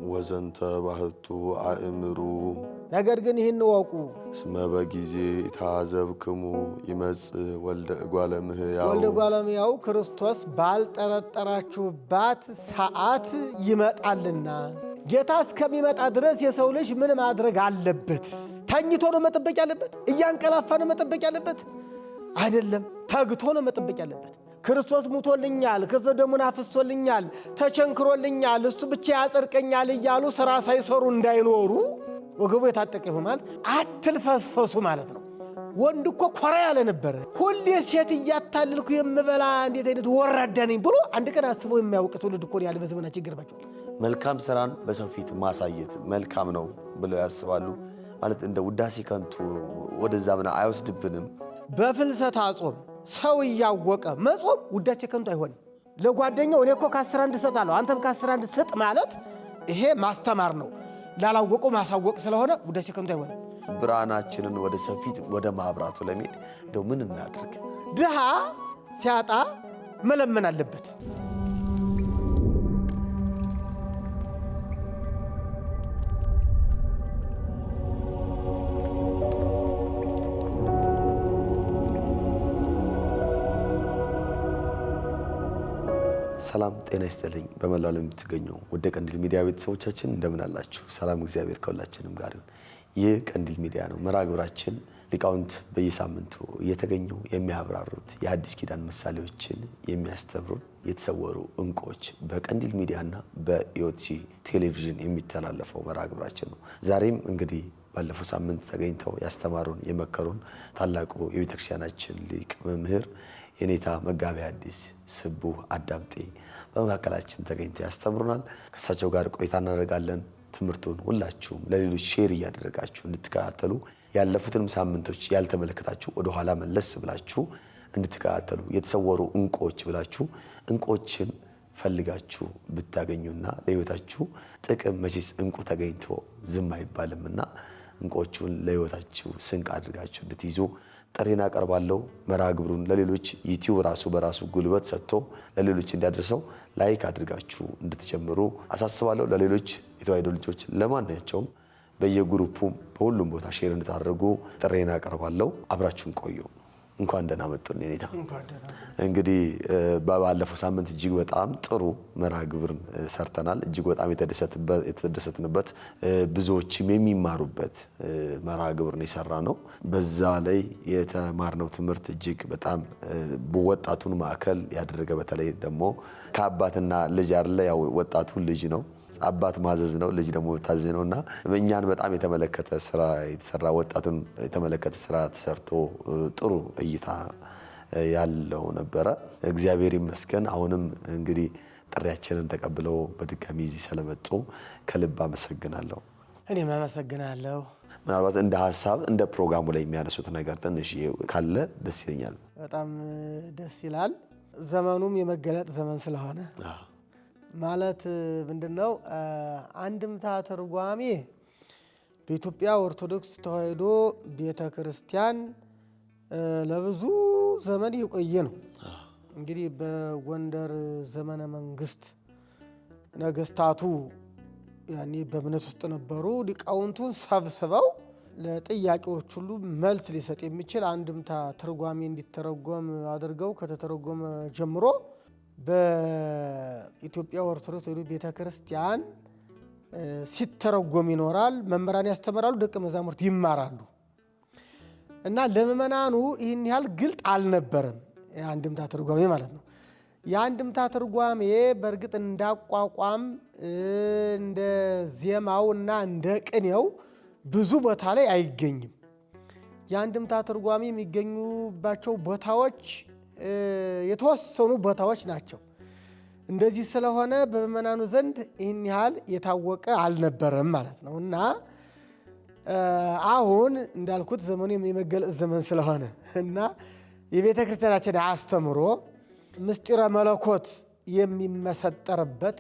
ወዘንተ ባህቱ አእምሩ ነገር ግን ይህን ወቁ እስመ በጊዜ ታዘብክሙ ይመጽ ወልደ እጓለ እምህያው ወልደ እጓለ እምህያው ክርስቶስ ባልጠረጠራችሁባት ሰዓት ይመጣልና ጌታ እስከሚመጣ ድረስ የሰው ልጅ ምን ማድረግ አለበት? ተኝቶ ነው መጠበቅ ያለበት? እያንቀላፋ ነው መጠበቅ ያለበት? አይደለም፣ ተግቶ ነው መጠበቅ ያለበት። ክርስቶስ ሙቶልኛል፣ ክርስቶስ ደሙን አፍስሶልኛል፣ ተቸንክሮልኛል፣ እሱ ብቻ ያጸድቀኛል እያሉ ሥራ ሳይሰሩ እንዳይኖሩ ወገቡ የታጠቀ ይሆናል። አትልፈስፈሱ ማለት ነው። ወንድ እኮ ኮራ ያለ ነበር። ሁሌ ሴት እያታለልኩ የምበላ እንዴት አይነት ወራዳ ነኝ ብሎ አንድ ቀን አስቦ የሚያውቅ ትውልድ እኮ ያለ በዘመናችን ይገርባቸዋል። መልካም ስራን በሰው ፊት ማሳየት መልካም ነው ብለው ያስባሉ። ማለት እንደ ውዳሴ ከንቱ ወደዛ ብና አይወስድብንም። በፍልሰታ ጾም ሰው እያወቀ መጾም ውዳሴ ከንቱ አይሆንም። ለጓደኛው እኔ እኮ ከ10 አንድ እሰጣለሁ አንተም ከ10 አንድ ስጥ ማለት ይሄ ማስተማር ነው። ላላወቁ ማሳወቅ ስለሆነ ውዳሴ ከንቱ አይሆንም። ብርሃናችንን ወደ ሰው ፊት ወደ ማብራቱ ለመሄድ እንደው ምን እናድርግ? ድሃ ሲያጣ መለመን አለበት። ሰላም ጤና ይስጥልኝ። በመላው ዓለም የምትገኙ ወደ ቀንዲል ሚዲያ ቤተሰቦቻችን እንደምን አላችሁ? ሰላም እግዚአብሔር ከሁላችንም ጋር ይሁን። ይህ ቀንዲል ሚዲያ ነው። መርሃ ግብራችን ሊቃውንት በየሳምንቱ እየተገኙ የሚያብራሩት የአዲስ ኪዳን ምሳሌዎችን የሚያስተምሩን የተሰወሩ ዕንቁዎች በቀንዲል ሚዲያና በኢኦቲሲ ቴሌቪዥን የሚተላለፈው መርሃ ግብራችን ነው። ዛሬም እንግዲህ ባለፈው ሳምንት ተገኝተው ያስተማሩን የመከሩን ታላቁ የቤተክርስቲያናችን ሊቅ መምህር የኔታ መጋቤ ሐዲስ ስቡህ አዳምጤ በመካከላችን ተገኝተው ያስተምሩናል። ከእሳቸው ጋር ቆይታ እናደርጋለን። ትምህርቱን ሁላችሁም ለሌሎች ሼር እያደረጋችሁ እንድትከታተሉ ያለፉትንም ሳምንቶች ያልተመለከታችሁ ወደ ኋላ መለስ ብላችሁ እንድትከታተሉ የተሰወሩ ዕንቁዎች ብላችሁ ዕንቁዎችን ፈልጋችሁ ብታገኙና ለሕይወታችሁ ጥቅም መቼስ ዕንቁ ተገኝቶ ዝም አይባልምና ዕንቁዎቹን ለሕይወታችሁ ስንቅ አድርጋችሁ እንድትይዙ ጥሪና ቀርባለሁ። መርሃ ግብሩን ለሌሎች ዩቲዩብ ራሱ በራሱ ጉልበት ሰጥቶ ለሌሎች እንዲያደርሰው ላይክ አድርጋችሁ እንድትጀምሩ አሳስባለሁ። ለሌሎች የተዋሕዶ ልጆች ለማንኛቸውም በየግሩፑ በሁሉም ቦታ ሼር እንድታደርጉ ጥሪና ቀርባለሁ። አብራችሁን ቆዩ። እንኳን ደህና መጡን ኔታ። እንግዲህ ባለፈው ሳምንት እጅግ በጣም ጥሩ መርሃ ግብርን ሰርተናል። እጅግ በጣም የተደሰትንበት ብዙዎችም የሚማሩበት መርሃ ግብርን የሰራ ነው። በዛ ላይ የተማርነው ትምህርት እጅግ በጣም ወጣቱን ማዕከል ያደረገ በተለይ ደግሞ ከአባትና ልጅ አይደለ ያው ወጣቱ ልጅ ነው። አባት ማዘዝ ነው፣ ልጅ ደግሞ ታዘዝ ነውና እኛን በጣም የተመለከተ ስራ የተሰራ ወጣቱን የተመለከተ ስራ ተሰርቶ ጥሩ እይታ ያለው ነበረ። እግዚአብሔር ይመስገን። አሁንም እንግዲህ ጥሪያችንን ተቀብለው በድጋሚ እዚህ ስለመጡ ከልብ አመሰግናለሁ። እኔም አመሰግናለሁ። ምናልባት እንደ ሀሳብ እንደ ፕሮግራሙ ላይ የሚያነሱት ነገር ትንሽ ካለ ደስ ይለኛል። በጣም ደስ ይላል። ዘመኑም የመገለጥ ዘመን ስለሆነ ማለት ምንድነው? አንድምታ ትርጓሜ በኢትዮጵያ ኦርቶዶክስ ተዋሕዶ ቤተክርስቲያን ለብዙ ዘመን የቆየ ነው። እንግዲህ በጎንደር ዘመነ መንግስት ነገስታቱ ያኔ በእምነት ውስጥ ነበሩ። ሊቃውንቱን ሰብስበው ለጥያቄዎች ሁሉ መልስ ሊሰጥ የሚችል አንድምታ ትርጓሜ እንዲተረጎም አድርገው ከተተረጎመ ጀምሮ በኢትዮጵያ ኦርቶዶክስ ተዋሕዶ ቤተክርስቲያን ሲተረጎም ይኖራል። መምህራን ያስተምራሉ፣ ደቀ መዛሙርት ይማራሉ። እና ለምእመናኑ ይህን ያህል ግልጥ አልነበረም የአንድምታ ትርጓሜ ማለት ነው። የአንድምታ ትርጓሜ በእርግጥ እንዳቋቋም እንደ ዜማው እና እንደ ቅኔው ብዙ ቦታ ላይ አይገኝም። የአንድምታ ትርጓሜ የሚገኙባቸው ቦታዎች የተወሰኑ ቦታዎች ናቸው። እንደዚህ ስለሆነ በምእመናኑ ዘንድ ይህን ያህል የታወቀ አልነበረም ማለት ነው። እና አሁን እንዳልኩት ዘመኑ የመገለጽ ዘመን ስለሆነ እና የቤተ ክርስቲያናችን አስተምሮ ምስጢረ መለኮት የሚመሰጠርበት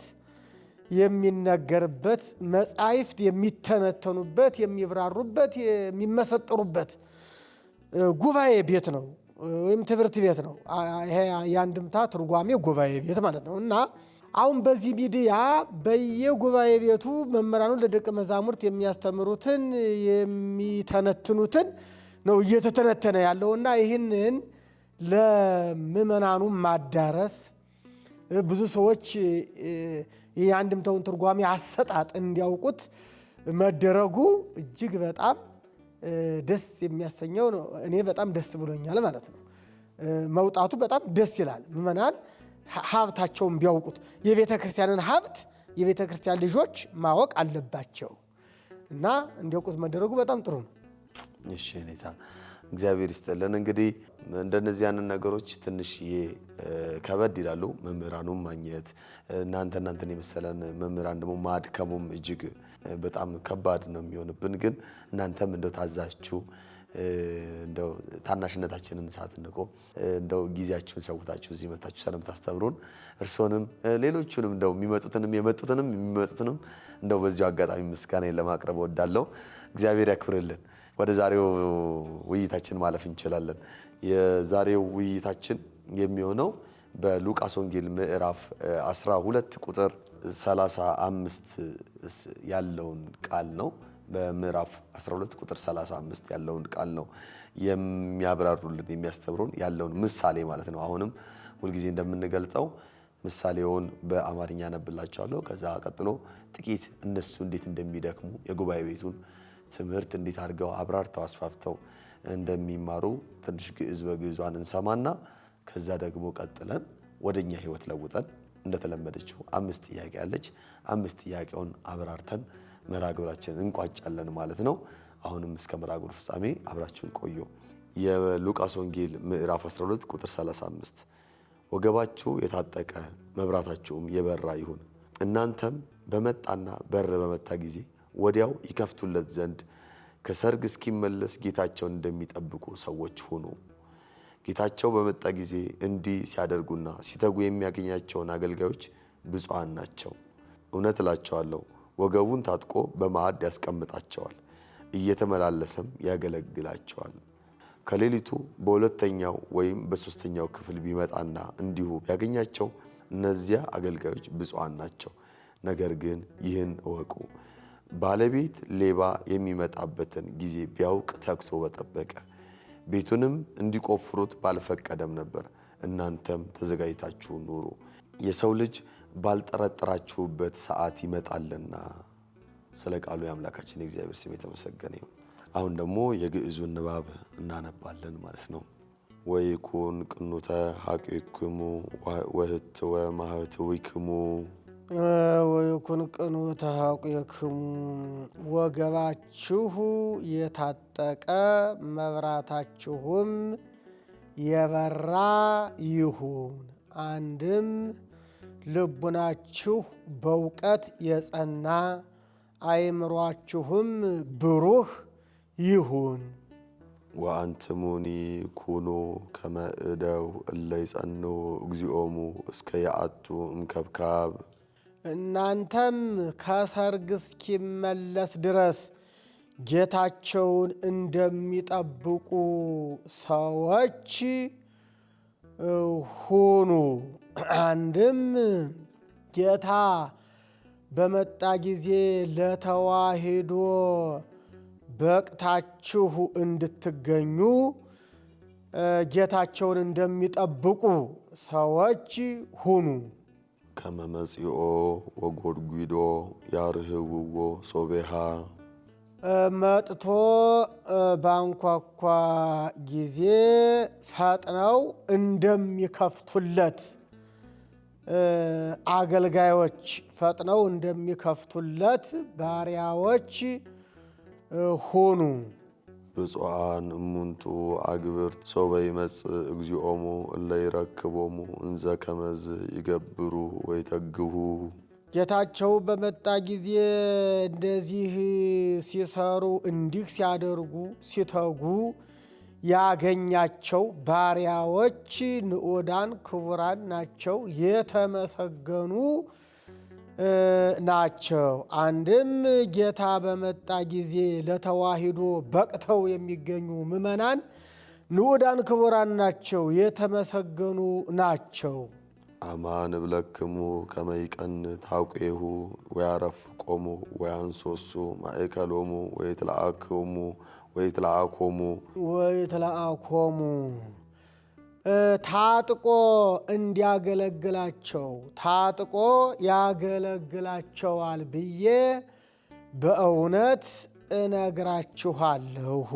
የሚነገርበት መጻሕፍት የሚተነተኑበት የሚብራሩበት የሚመሰጠሩበት ጉባኤ ቤት ነው ወይም ትምህርት ቤት ነው። ይሄ የአንድምታ ትርጓሜ ጉባኤ ቤት ማለት ነው። እና አሁን በዚህ ሚዲያ በየጉባኤ ቤቱ መምህራኑ ለደቀ መዛሙርት የሚያስተምሩትን የሚተነትኑትን ነው እየተተነተነ ያለውና ይህንን ለምእመናኑ ማዳረስ ብዙ ሰዎች የአንድምታውን ትርጓሜ አሰጣጥ እንዲያውቁት መደረጉ እጅግ በጣም ደስ የሚያሰኘው ነው። እኔ በጣም ደስ ብሎኛል ማለት ነው። መውጣቱ በጣም ደስ ይላል። ምእመናን ሀብታቸውን ቢያውቁት የቤተ ክርስቲያንን ሀብት የቤተ ክርስቲያን ልጆች ማወቅ አለባቸው እና እንዲያውቁት መደረጉ በጣም ጥሩ ነው። እሺ ኔታ እግዚአብሔር ይስጥልን። እንግዲህ እንደነዚህ ያንን ነገሮች ትንሽ ከበድ ይላሉ። መምህራኑም ማግኘት እናንተን የመሰለን መምህራን ደግሞ ማድከሙም እጅግ በጣም ከባድ ነው የሚሆንብን። ግን እናንተም እንደው ታዛችሁ እንደው ታናሽነታችንን ሳትንቁ እንደው ጊዜያችሁን ሰውታችሁ እዚህ መጣችሁ ስለምታስተምሩን እርሶንም ሌሎቹንም እንደው የመጡትንም እንደው በዚሁ አጋጣሚ ምስጋናን ለማቅረብ እወዳለሁ። እግዚአብሔር ያክብርልን። ወደ ዛሬው ውይይታችን ማለፍ እንችላለን። የዛሬው ውይይታችን የሚሆነው በሉቃስ ወንጌል ምዕራፍ 12 ቁጥር 35 ያለውን ቃል ነው። በምዕራፍ 12 ቁጥር 35 ያለውን ቃል ነው የሚያብራሩልን የሚያስተምሩን ያለውን ምሳሌ ማለት ነው። አሁንም ሁልጊዜ እንደምንገልጸው ምሳሌውን በአማርኛ ነብላቸዋለሁ። ከዛ ቀጥሎ ጥቂት እነሱ እንዴት እንደሚደክሙ የጉባኤ ቤቱን ትምህርት እንዴት አድርገው አብራርተው አስፋፍተው እንደሚማሩ ትንሽ ግዕዝ በግዕዟን እንሰማና ከዛ ደግሞ ቀጥለን ወደኛ ህይወት ለውጠን እንደተለመደችው 5 ጥያቄ አለች። 5 ጥያቄውን አብራርተን መራግብራችንን እንቋጫለን ማለት ነው። አሁንም እስከ መራግብሩ ፍጻሜ አብራችሁን ቆዩ። የሉቃስ ወንጌል ምዕራፍ 12 ቁጥር 35 ወገባችሁ የታጠቀ መብራታችሁም የበራ ይሁን፣ እናንተም በመጣና በር በመታ ጊዜ ወዲያው ይከፍቱለት ዘንድ ከሰርግ እስኪመለስ ጌታቸውን እንደሚጠብቁ ሰዎች ሁኑ። ጌታቸው በመጣ ጊዜ እንዲህ ሲያደርጉና ሲተጉ የሚያገኛቸውን አገልጋዮች ብፁዓን ናቸው። እውነት እላቸዋለሁ ወገቡን ታጥቆ በማዕድ ያስቀምጣቸዋል፣ እየተመላለሰም ያገለግላቸዋል። ከሌሊቱ በሁለተኛው ወይም በሶስተኛው ክፍል ቢመጣና እንዲሁ ቢያገኛቸው እነዚያ አገልጋዮች ብፁዓን ናቸው። ነገር ግን ይህን እወቁ፣ ባለቤት ሌባ የሚመጣበትን ጊዜ ቢያውቅ ተግቶ በጠበቀ፣ ቤቱንም እንዲቆፍሩት ባልፈቀደም ነበር። እናንተም ተዘጋጅታችሁ ኑሩ፣ የሰው ልጅ ባልጠረጠራችሁበት ሰዓት ይመጣልና። ስለ ቃሉ የአምላካችን የእግዚአብሔር ስም የተመሰገነ ይሁን። አሁን ደግሞ የግዕዙን ንባብ እናነባለን ማለት ነው። ወይኩን ቅኑተ ሀቂክሙ ወህትወ ማህትዊክሙ ወይኩን ቅኑተ ሀቂክሙ፣ ወገባችሁ የታጠቀ መብራታችሁም የበራ ይሁን። አንድም ልቡናችሁ በእውቀት የጸና አእምሯችሁም ብሩህ ይሁን። ወአንትሙኒ ኩኑ ከመ እደው እለ ይጸንዑ እግዚኦሙ እስከ ያአቱ እምከብካብ፣ እናንተም ከሰርግ እስኪመለስ ድረስ ጌታቸውን እንደሚጠብቁ ሰዎች ሁኑ። አንድም ጌታ በመጣ ጊዜ ለተዋሂዶ በቅታችሁ እንድትገኙ ጌታቸውን እንደሚጠብቁ ሰዎች ሁኑ። ከመ መጺኦ ወጎድጉዶ ያርህውዎ ሶቤሃ፣ መጥቶ ባንኳኳ ጊዜ ፈጥነው እንደሚከፍቱለት አገልጋዮች ፈጥነው እንደሚከፍቱለት ባሪያዎች ሁኑ። ብፁዓን እሙንቱ አግብርት ሶበ ይመጽእ እግዚኦሙ እለ ይረክቦሙ እንዘ ከመዝ ይገብሩ ወይተግሁ። ጌታቸው በመጣ ጊዜ እንደዚህ ሲሰሩ እንዲህ ሲያደርጉ ሲተጉ ያገኛቸው ባሪያዎች ንዑዳን ክቡራን ናቸው፣ የተመሰገኑ ናቸው። አንድም ጌታ በመጣ ጊዜ ለተዋሂዶ በቅተው የሚገኙ ምዕመናን ንዑዳን ክቡራን ናቸው፣ የተመሰገኑ ናቸው። አማን ብለክሙ ከመይቀን ታውቄሁ ወያረፍቆሙ ወያንሶሱ ማእከሎሙ ወይትለአኮሙ ታጥቆ እንዲያገለግላቸው ታጥቆ ያገለግላቸዋል ብዬ በእውነት እነግራችኋለሁ።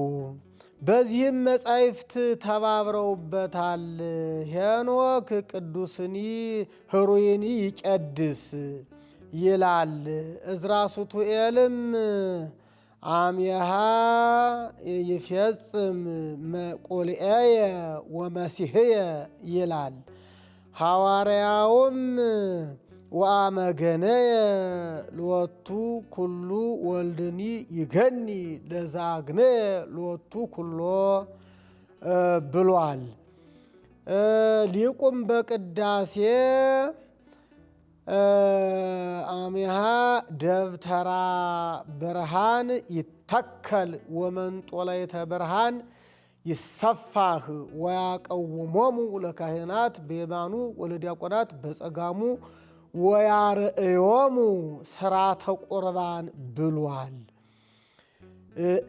በዚህም መጻሕፍት ተባብረውበታል። ሄኖክ ቅዱስኒ ህሩይኒ ይቀድስ ይላል። እዝራ ሱቱኤልም አምየሃ ይፈጽም ቁልኤየ ወመሲሕየ ይላል። ሐዋርያውም ወአመገነየ ሎቱ ኩሉ ወልድኒ ይገኒ ለዛግነየ ሎቱ ኩሎ ብሏል። ሊቁም በቅዳሴ አሚሃ ደብተራ ብርሃን ይተከል ወመንጦላዕተ ብርሃን ይሰፋህ ወያቀውሞሙ ለካህናት በየማኑ ወለዲያቆናት በጸጋሙ ወያርእዮሙ ሥርዓተ ቁርባን ብሏል።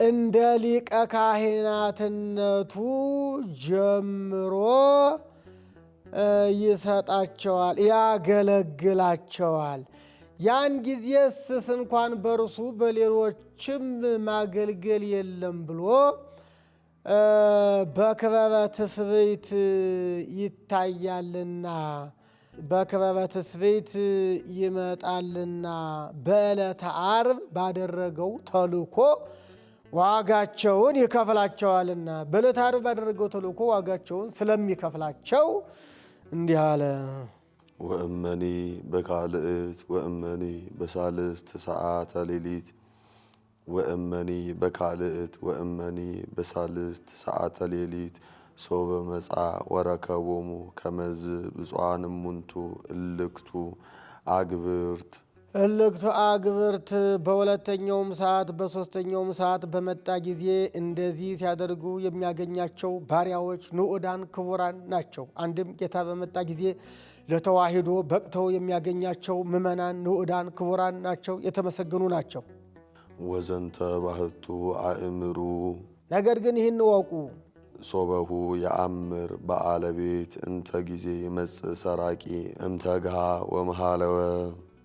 እንደ ሊቀ ካህናትነቱ ጀምሮ ይሰጣቸዋል፣ ያገለግላቸዋል። ያን ጊዜስ እንኳን በእርሱ በሌሎችም ማገልገል የለም ብሎ በክበበ ትስብእት ይታያልና በክበበ ትስብእት ይመጣልና በዕለተ ዓርብ ባደረገው ተልእኮ ዋጋቸውን ይከፍላቸዋልና በዕለተ ዓርብ ባደረገው ተልእኮ ዋጋቸውን ስለሚከፍላቸው እንዲህ አለ። ወእመኒ በካልእት ወእመኒ በሳልስት ሰዓተ ሌሊት ወእመኒ በካልእት ወእመኒ በሳልስት ሰዓተ ሌሊት ሶበ መጻ ወረከቦሙ ከመዝ ብፁዓን እሙንቱ እልክቱ አግብርት በሁለተኛውም ሰዓት በሦስተኛውም ሰዓት በመጣ ጊዜ እንደዚህ ሲያደርጉ የሚያገኛቸው ባሪያዎች ንዑዳን ክቡራን ናቸው። አንድም ጌታ በመጣ ጊዜ ለተዋሂዶ በቅተው የሚያገኛቸው ምዕመናን ንዑዳን ክቡራን ናቸው፣ የተመሰገኑ ናቸው። ወዘንተ ባህቱ አእምሩ ነገር ግን ይህን እወቁ። ሶበሁ የአምር በአለቤት እንተ ጊዜ መጽእ ሰራቂ እምተግሃ ወመሃለወ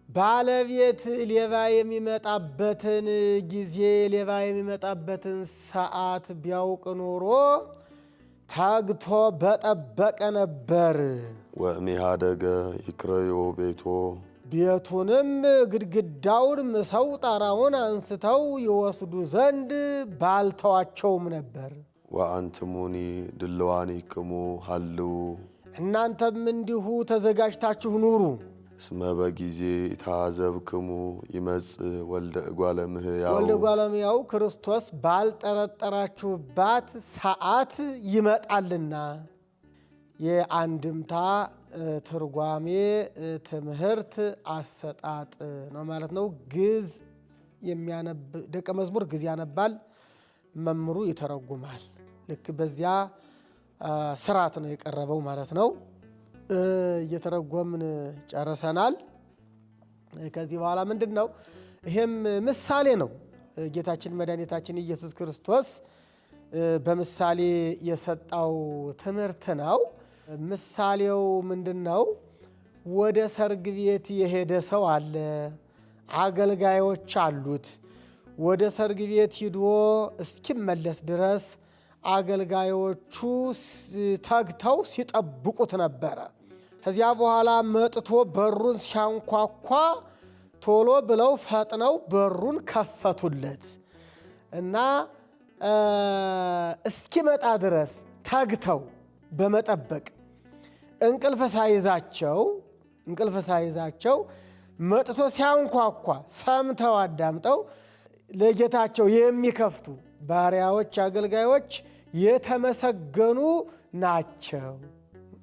ባለቤት ሌባ የሚመጣበትን ጊዜ ሌባ የሚመጣበትን ሰዓት ቢያውቅ ኖሮ ታግቶ በጠበቀ ነበር። ወእምኢሃደገ ይክረዮ ቤቶ ቤቱንም ግድግዳውን ምሰው ጣራውን አንስተው ይወስዱ ዘንድ ባልተዋቸውም ነበር። ወአንትሙኒ ድልዋኒክሙ ሀልው እናንተም እንዲሁ ተዘጋጅታችሁ ኑሩ። እስመ በጊዜ ታዘብክሙ ይመጽእ ወልደ እጓለ እምህያው ወልደ እጓለ እምህያው ክርስቶስ ባልጠረጠራችሁባት ሰዓት ይመጣልና። የአንድምታ ትርጓሜ ትምህርት አሰጣጥ ነው ማለት ነው። ግዕዝ የሚያነብ ደቀ መዝሙር ግዕዝ ያነባል፣ መምህሩ ይተረጉማል። ልክ በዚያ ስርዓት ነው የቀረበው ማለት ነው። እየተረጎምን ጨርሰናል። ከዚህ በኋላ ምንድን ነው? ይሄም ምሳሌ ነው። ጌታችን መድኃኒታችን ኢየሱስ ክርስቶስ በምሳሌ የሰጠው ትምህርት ነው። ምሳሌው ምንድን ነው? ወደ ሰርግ ቤት የሄደ ሰው አለ፣ አገልጋዮች አሉት። ወደ ሰርግ ቤት ሂዶ እስኪመለስ ድረስ አገልጋዮቹ ተግተው ሲጠብቁት ነበረ። ከዚያ በኋላ መጥቶ በሩን ሲያንኳኳ ቶሎ ብለው ፈጥነው በሩን ከፈቱለት እና እስኪመጣ ድረስ ተግተው በመጠበቅ እንቅልፍ ሳይዛቸው መጥቶ ሲያንኳኳ ሰምተው አዳምጠው ለጌታቸው የሚከፍቱ ባሪያዎች፣ አገልጋዮች የተመሰገኑ ናቸው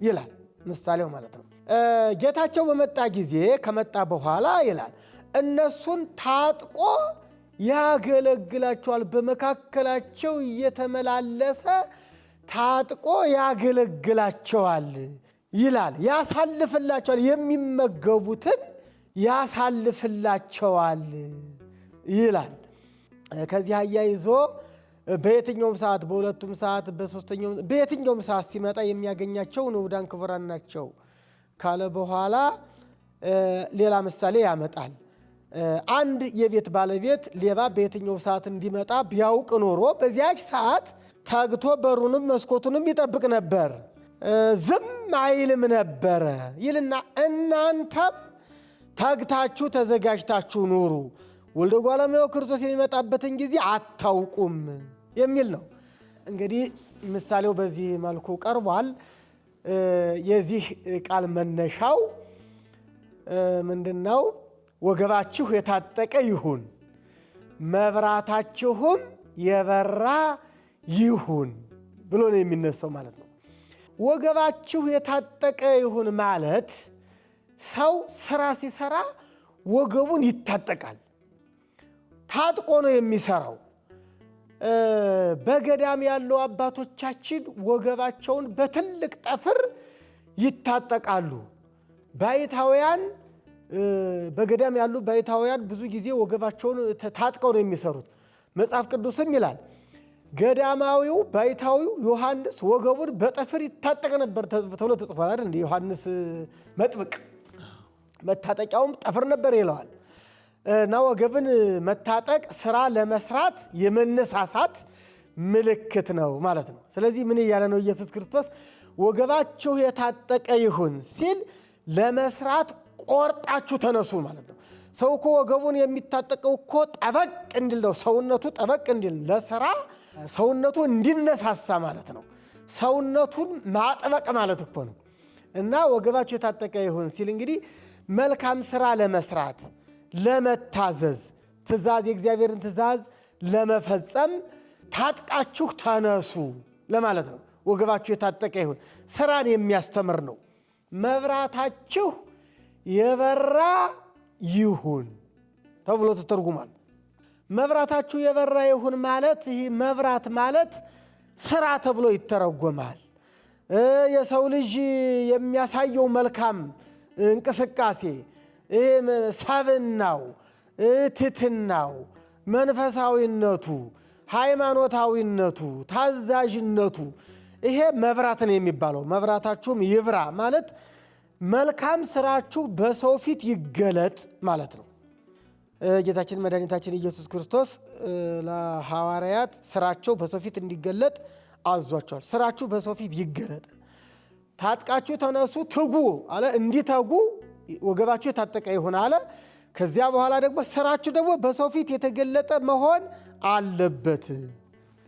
ይላል ምሳሌው ማለት ነው። ጌታቸው በመጣ ጊዜ ከመጣ በኋላ ይላል እነሱን ታጥቆ ያገለግላቸዋል። በመካከላቸው እየተመላለሰ ታጥቆ ያገለግላቸዋል። ይላል። ያሳልፍላቸዋል፣ የሚመገቡትን ያሳልፍላቸዋል ይላል። ከዚህ አያይዞ በየትኛውም ሰዓት፣ በሁለቱም ሰዓት፣ በየትኛውም ሰዓት ሲመጣ የሚያገኛቸው ንዑዳን ክቡራን ናቸው ካለ በኋላ ሌላ ምሳሌ ያመጣል። አንድ የቤት ባለቤት ሌባ በየትኛው ሰዓት እንዲመጣ ቢያውቅ ኖሮ በዚያች ሰዓት ተግቶ በሩንም መስኮቱንም ይጠብቅ ነበር፣ ዝም አይልም ነበረ ይልና እናንተም ተግታችሁ ተዘጋጅታችሁ ኑሩ፣ ወልደ እጓለ እመሕያው ክርስቶስ የሚመጣበትን ጊዜ አታውቁም የሚል ነው። እንግዲህ ምሳሌው በዚህ መልኩ ቀርቧል። የዚህ ቃል መነሻው ምንድነው? ወገባችሁ የታጠቀ ይሁን መብራታችሁም የበራ ይሁን ብሎ ነው የሚነሳው ማለት ነው። ወገባችሁ የታጠቀ ይሁን ማለት ሰው ስራ ሲሰራ ወገቡን ይታጠቃል፣ ታጥቆ ነው የሚሰራው። በገዳም ያሉ አባቶቻችን ወገባቸውን በትልቅ ጠፍር ይታጠቃሉ። ባይታውያን በገዳም ያሉ ባይታውያን ብዙ ጊዜ ወገባቸውን ታጥቀው ነው የሚሰሩት። መጽሐፍ ቅዱስም ይላል ገዳማዊው ባይታዊው ዮሐንስ ወገቡን በጠፍር ይታጠቅ ነበር ተብሎ ተጽፏል አይደል? እንደ ዮሐንስ መጥምቅ መታጠቂያውም ጠፍር ነበር ይለዋል። እና ወገብን መታጠቅ ስራ ለመስራት የመነሳሳት ምልክት ነው ማለት ነው። ስለዚህ ምን እያለ ነው ኢየሱስ ክርስቶስ? ወገባችሁ የታጠቀ ይሁን ሲል ለመስራት ቆርጣችሁ ተነሱ ማለት ነው። ሰው እኮ ወገቡን የሚታጠቀው እኮ ጠበቅ እንዲል ነው፣ ሰውነቱ ጠበቅ እንዲል ለስራ ሰውነቱ እንዲነሳሳ ማለት ነው። ሰውነቱን ማጥበቅ ማለት እኮ ነው። እና ወገባችሁ የታጠቀ ይሁን ሲል እንግዲህ መልካም ስራ ለመስራት ለመታዘዝ፣ ትእዛዝ የእግዚአብሔርን ትእዛዝ ለመፈጸም ታጥቃችሁ ተነሱ ለማለት ነው። ወገባችሁ የታጠቀ ይሁን ስራን የሚያስተምር ነው። መብራታችሁ የበራ ይሁን ተብሎ ተተርጉሟል። መብራታችሁ የበራ ይሁን ማለት ይህ መብራት ማለት ስራ ተብሎ ይተረጎማል። የሰው ልጅ የሚያሳየው መልካም እንቅስቃሴ ሰብናው፣ ትሕትናው፣ መንፈሳዊነቱ፣ ሃይማኖታዊነቱ፣ ታዛዥነቱ ይሄ መብራት ነው የሚባለው። መብራታችሁም ይብራ ማለት መልካም ስራችሁ በሰው ፊት ይገለጥ ማለት ነው። ጌታችን መድኃኒታችን ኢየሱስ ክርስቶስ ለሐዋርያት ስራቸው በሰው ፊት እንዲገለጥ አዟቸዋል። ስራችሁ በሰው ፊት ይገለጥ፣ ታጥቃችሁ ተነሱ፣ ትጉ አለ። እንዲተጉ ወገባችሁ የታጠቀ ይሁን አለ። ከዚያ በኋላ ደግሞ ስራችሁ ደግሞ በሰው ፊት የተገለጠ መሆን አለበት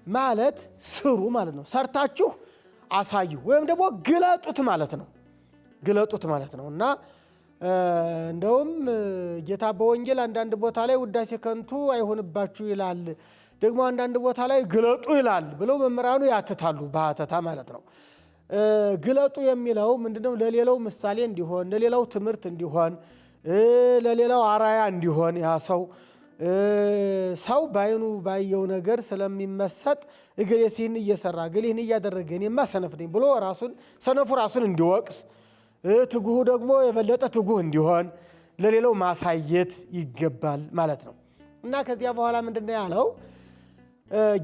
ማለት ስሩ ማለት ነው። ሰርታችሁ አሳዩ ወይም ደግሞ ግለጡት ማለት ነው። ግለጡት ማለት ነው። እና እንደውም ጌታ በወንጌል አንዳንድ ቦታ ላይ ውዳሴ ከንቱ አይሆንባችሁ ይላል፣ ደግሞ አንዳንድ ቦታ ላይ ግለጡ ይላል ብለው መምህራኑ ያትታሉ፣ በሐተታ ማለት ነው። ግለጡ የሚለው ምንድነው? ለሌላው ምሳሌ እንዲሆን፣ ለሌላው ትምህርት እንዲሆን፣ ለሌላው አራያ እንዲሆን ያ ሰው በዓይኑ ባየው ነገር ስለሚመሰጥ እገሌ ይህን እየሰራ እገሌ ይህን እያደረገ እኔማ ሰነፍ ነኝ ብሎ ሰነፉ ራሱን እንዲወቅስ፣ ትጉሁ ደግሞ የበለጠ ትጉህ እንዲሆን ለሌላው ማሳየት ይገባል ማለት ነው። እና ከዚያ በኋላ ምንድነው ያለው?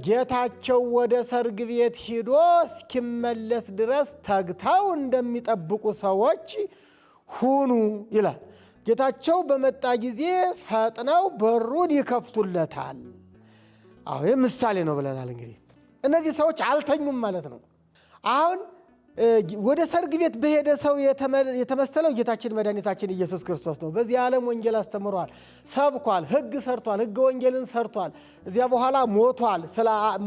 ጌታቸው ወደ ሰርግ ቤት ሂዶ እስኪመለስ ድረስ ተግተው እንደሚጠብቁ ሰዎች ሁኑ ይላል። ጌታቸው በመጣ ጊዜ ፈጥነው በሩን ይከፍቱለታል። አዎ ይህ ምሳሌ ነው ብለናል። እንግዲህ እነዚህ ሰዎች አልተኙም ማለት ነው። አሁን ወደ ሰርግ ቤት በሄደ ሰው የተመሰለው ጌታችን መድኃኒታችን ኢየሱስ ክርስቶስ ነው። በዚህ ዓለም ወንጌል አስተምሯል፣ ሰብኳል፣ ሕግ ሰርቷል፣ ሕገ ወንጌልን ሰርቷል። እዚያ በኋላ ሞቷል፣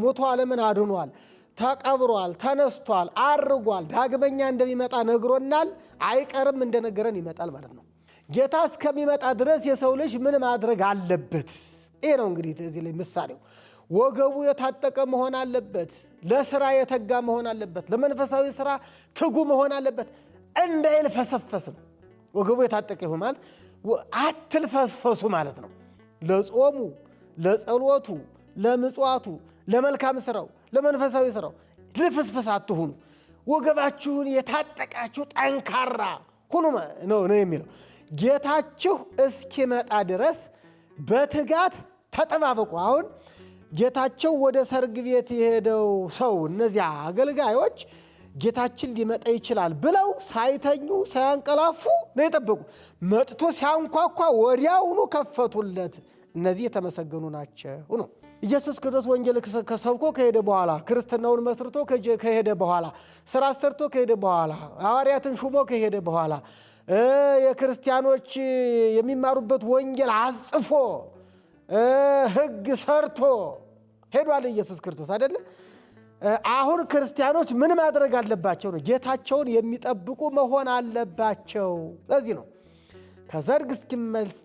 ሞቶ ዓለምን አድኗል፣ ተቀብሯል፣ ተነስቷል፣ አርጓል፣ ዳግመኛ እንደሚመጣ ነግሮናል። አይቀርም፣ እንደነገረን ይመጣል ማለት ነው። ጌታ እስከሚመጣ ድረስ የሰው ልጅ ምን ማድረግ አለበት? ይህ ነው እንግዲህ እዚህ ላይ ምሳሌው። ወገቡ የታጠቀ መሆን አለበት። ለስራ የተጋ መሆን አለበት። ለመንፈሳዊ ስራ ትጉ መሆን አለበት። እንዳይልፈሰፈስ ነው። ወገቡ የታጠቀ ይሁን ማለት አትልፈስፈሱ ማለት ነው። ለጾሙ፣ ለጸሎቱ፣ ለምጽዋቱ፣ ለመልካም ስራው፣ ለመንፈሳዊ ስራው ልፍስፍስ አትሁኑ። ወገባችሁን የታጠቃችሁ ጠንካራ ሁኑ ነው የሚለው። ጌታችሁ እስኪመጣ ድረስ በትጋት ተጠባበቁ። አሁን ጌታቸው ወደ ሰርግ ቤት የሄደው ሰው እነዚያ አገልጋዮች ጌታችን ሊመጣ ይችላል ብለው ሳይተኙ ሳያንቀላፉ ነው የጠበቁ። መጥቶ ሲያንኳኳ ወዲያውኑ ከፈቱለት። እነዚህ የተመሰገኑ ናቸው ነው። ኢየሱስ ክርስቶስ ወንጌል ከሰብኮ ከሄደ በኋላ ክርስትናውን መስርቶ ከሄደ በኋላ ስራ ሰርቶ ከሄደ በኋላ ሐዋርያትን ሹሞ ከሄደ በኋላ የክርስቲያኖች የሚማሩበት ወንጌል አጽፎ ሕግ ሰርቶ ሄዷል ኢየሱስ ክርስቶስ አይደለ? አሁን ክርስቲያኖች ምን ማድረግ አለባቸው ነው? ጌታቸውን የሚጠብቁ መሆን አለባቸው። ለዚህ ነው ከሰርግ እስኪመለስ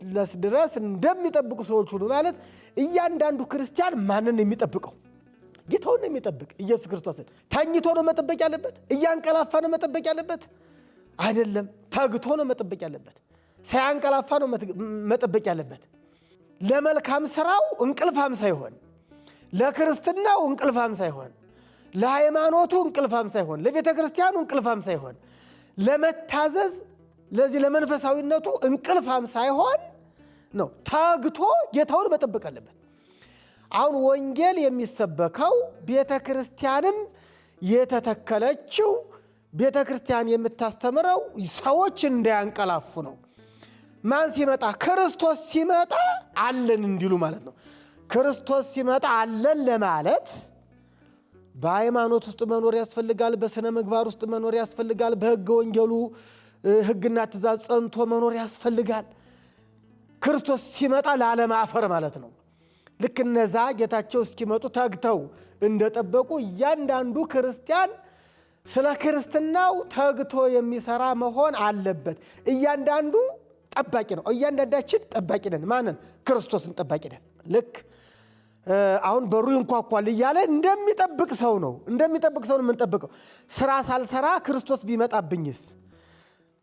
ድረስ እንደሚጠብቁ ሰዎች ሁሉ ማለት እያንዳንዱ ክርስቲያን ማንን ነው የሚጠብቀው? ጌታውን ነው የሚጠብቅ። ኢየሱስ ክርስቶስን ተኝቶ ነው መጠበቅ ያለበት? እያንቀላፋ ነው መጠበቅ ያለበት? አይደለም። ተግቶ ነው መጠበቅ ያለበት። ሳያንቀላፋ ነው መጠበቅ ያለበት። ለመልካም ስራው እንቅልፋም ሳይሆን፣ ለክርስትናው እንቅልፋም ሳይሆን፣ ለሃይማኖቱ እንቅልፋም ሳይሆን፣ ለቤተ ክርስቲያኑ እንቅልፋም ሳይሆን፣ ለመታዘዝ ለዚህ ለመንፈሳዊነቱ እንቅልፋም ሳይሆን ነው ታግቶ ጌታውን መጠበቅ አለበት። አሁን ወንጌል የሚሰበከው ቤተ ክርስቲያንም የተተከለችው ቤተ ክርስቲያን የምታስተምረው ሰዎች እንዳያንቀላፉ ነው። ማን ሲመጣ? ክርስቶስ ሲመጣ አለን እንዲሉ ማለት ነው። ክርስቶስ ሲመጣ አለን ለማለት በሃይማኖት ውስጥ መኖር ያስፈልጋል። በስነ ምግባር ውስጥ መኖር ያስፈልጋል። በሕገ ወንጌሉ ሕግና ትእዛዝ ጸንቶ መኖር ያስፈልጋል። ክርስቶስ ሲመጣ ላለማፈር ማለት ነው። ልክ እነዛ ጌታቸው እስኪመጡ ተግተው እንደጠበቁ እያንዳንዱ ክርስቲያን ስለ ክርስትናው ተግቶ የሚሰራ መሆን አለበት። እያንዳንዱ ጠባቂ ነው። እያንዳንዳችን ጠባቂ ነን። ማንን? ክርስቶስን ጠባቂ ነን። ልክ አሁን በሩ ይንኳኳል እያለ እንደሚጠብቅ ሰው ነው የምንጠብቀው። ስራ ሳልሰራ ክርስቶስ ቢመጣብኝስ?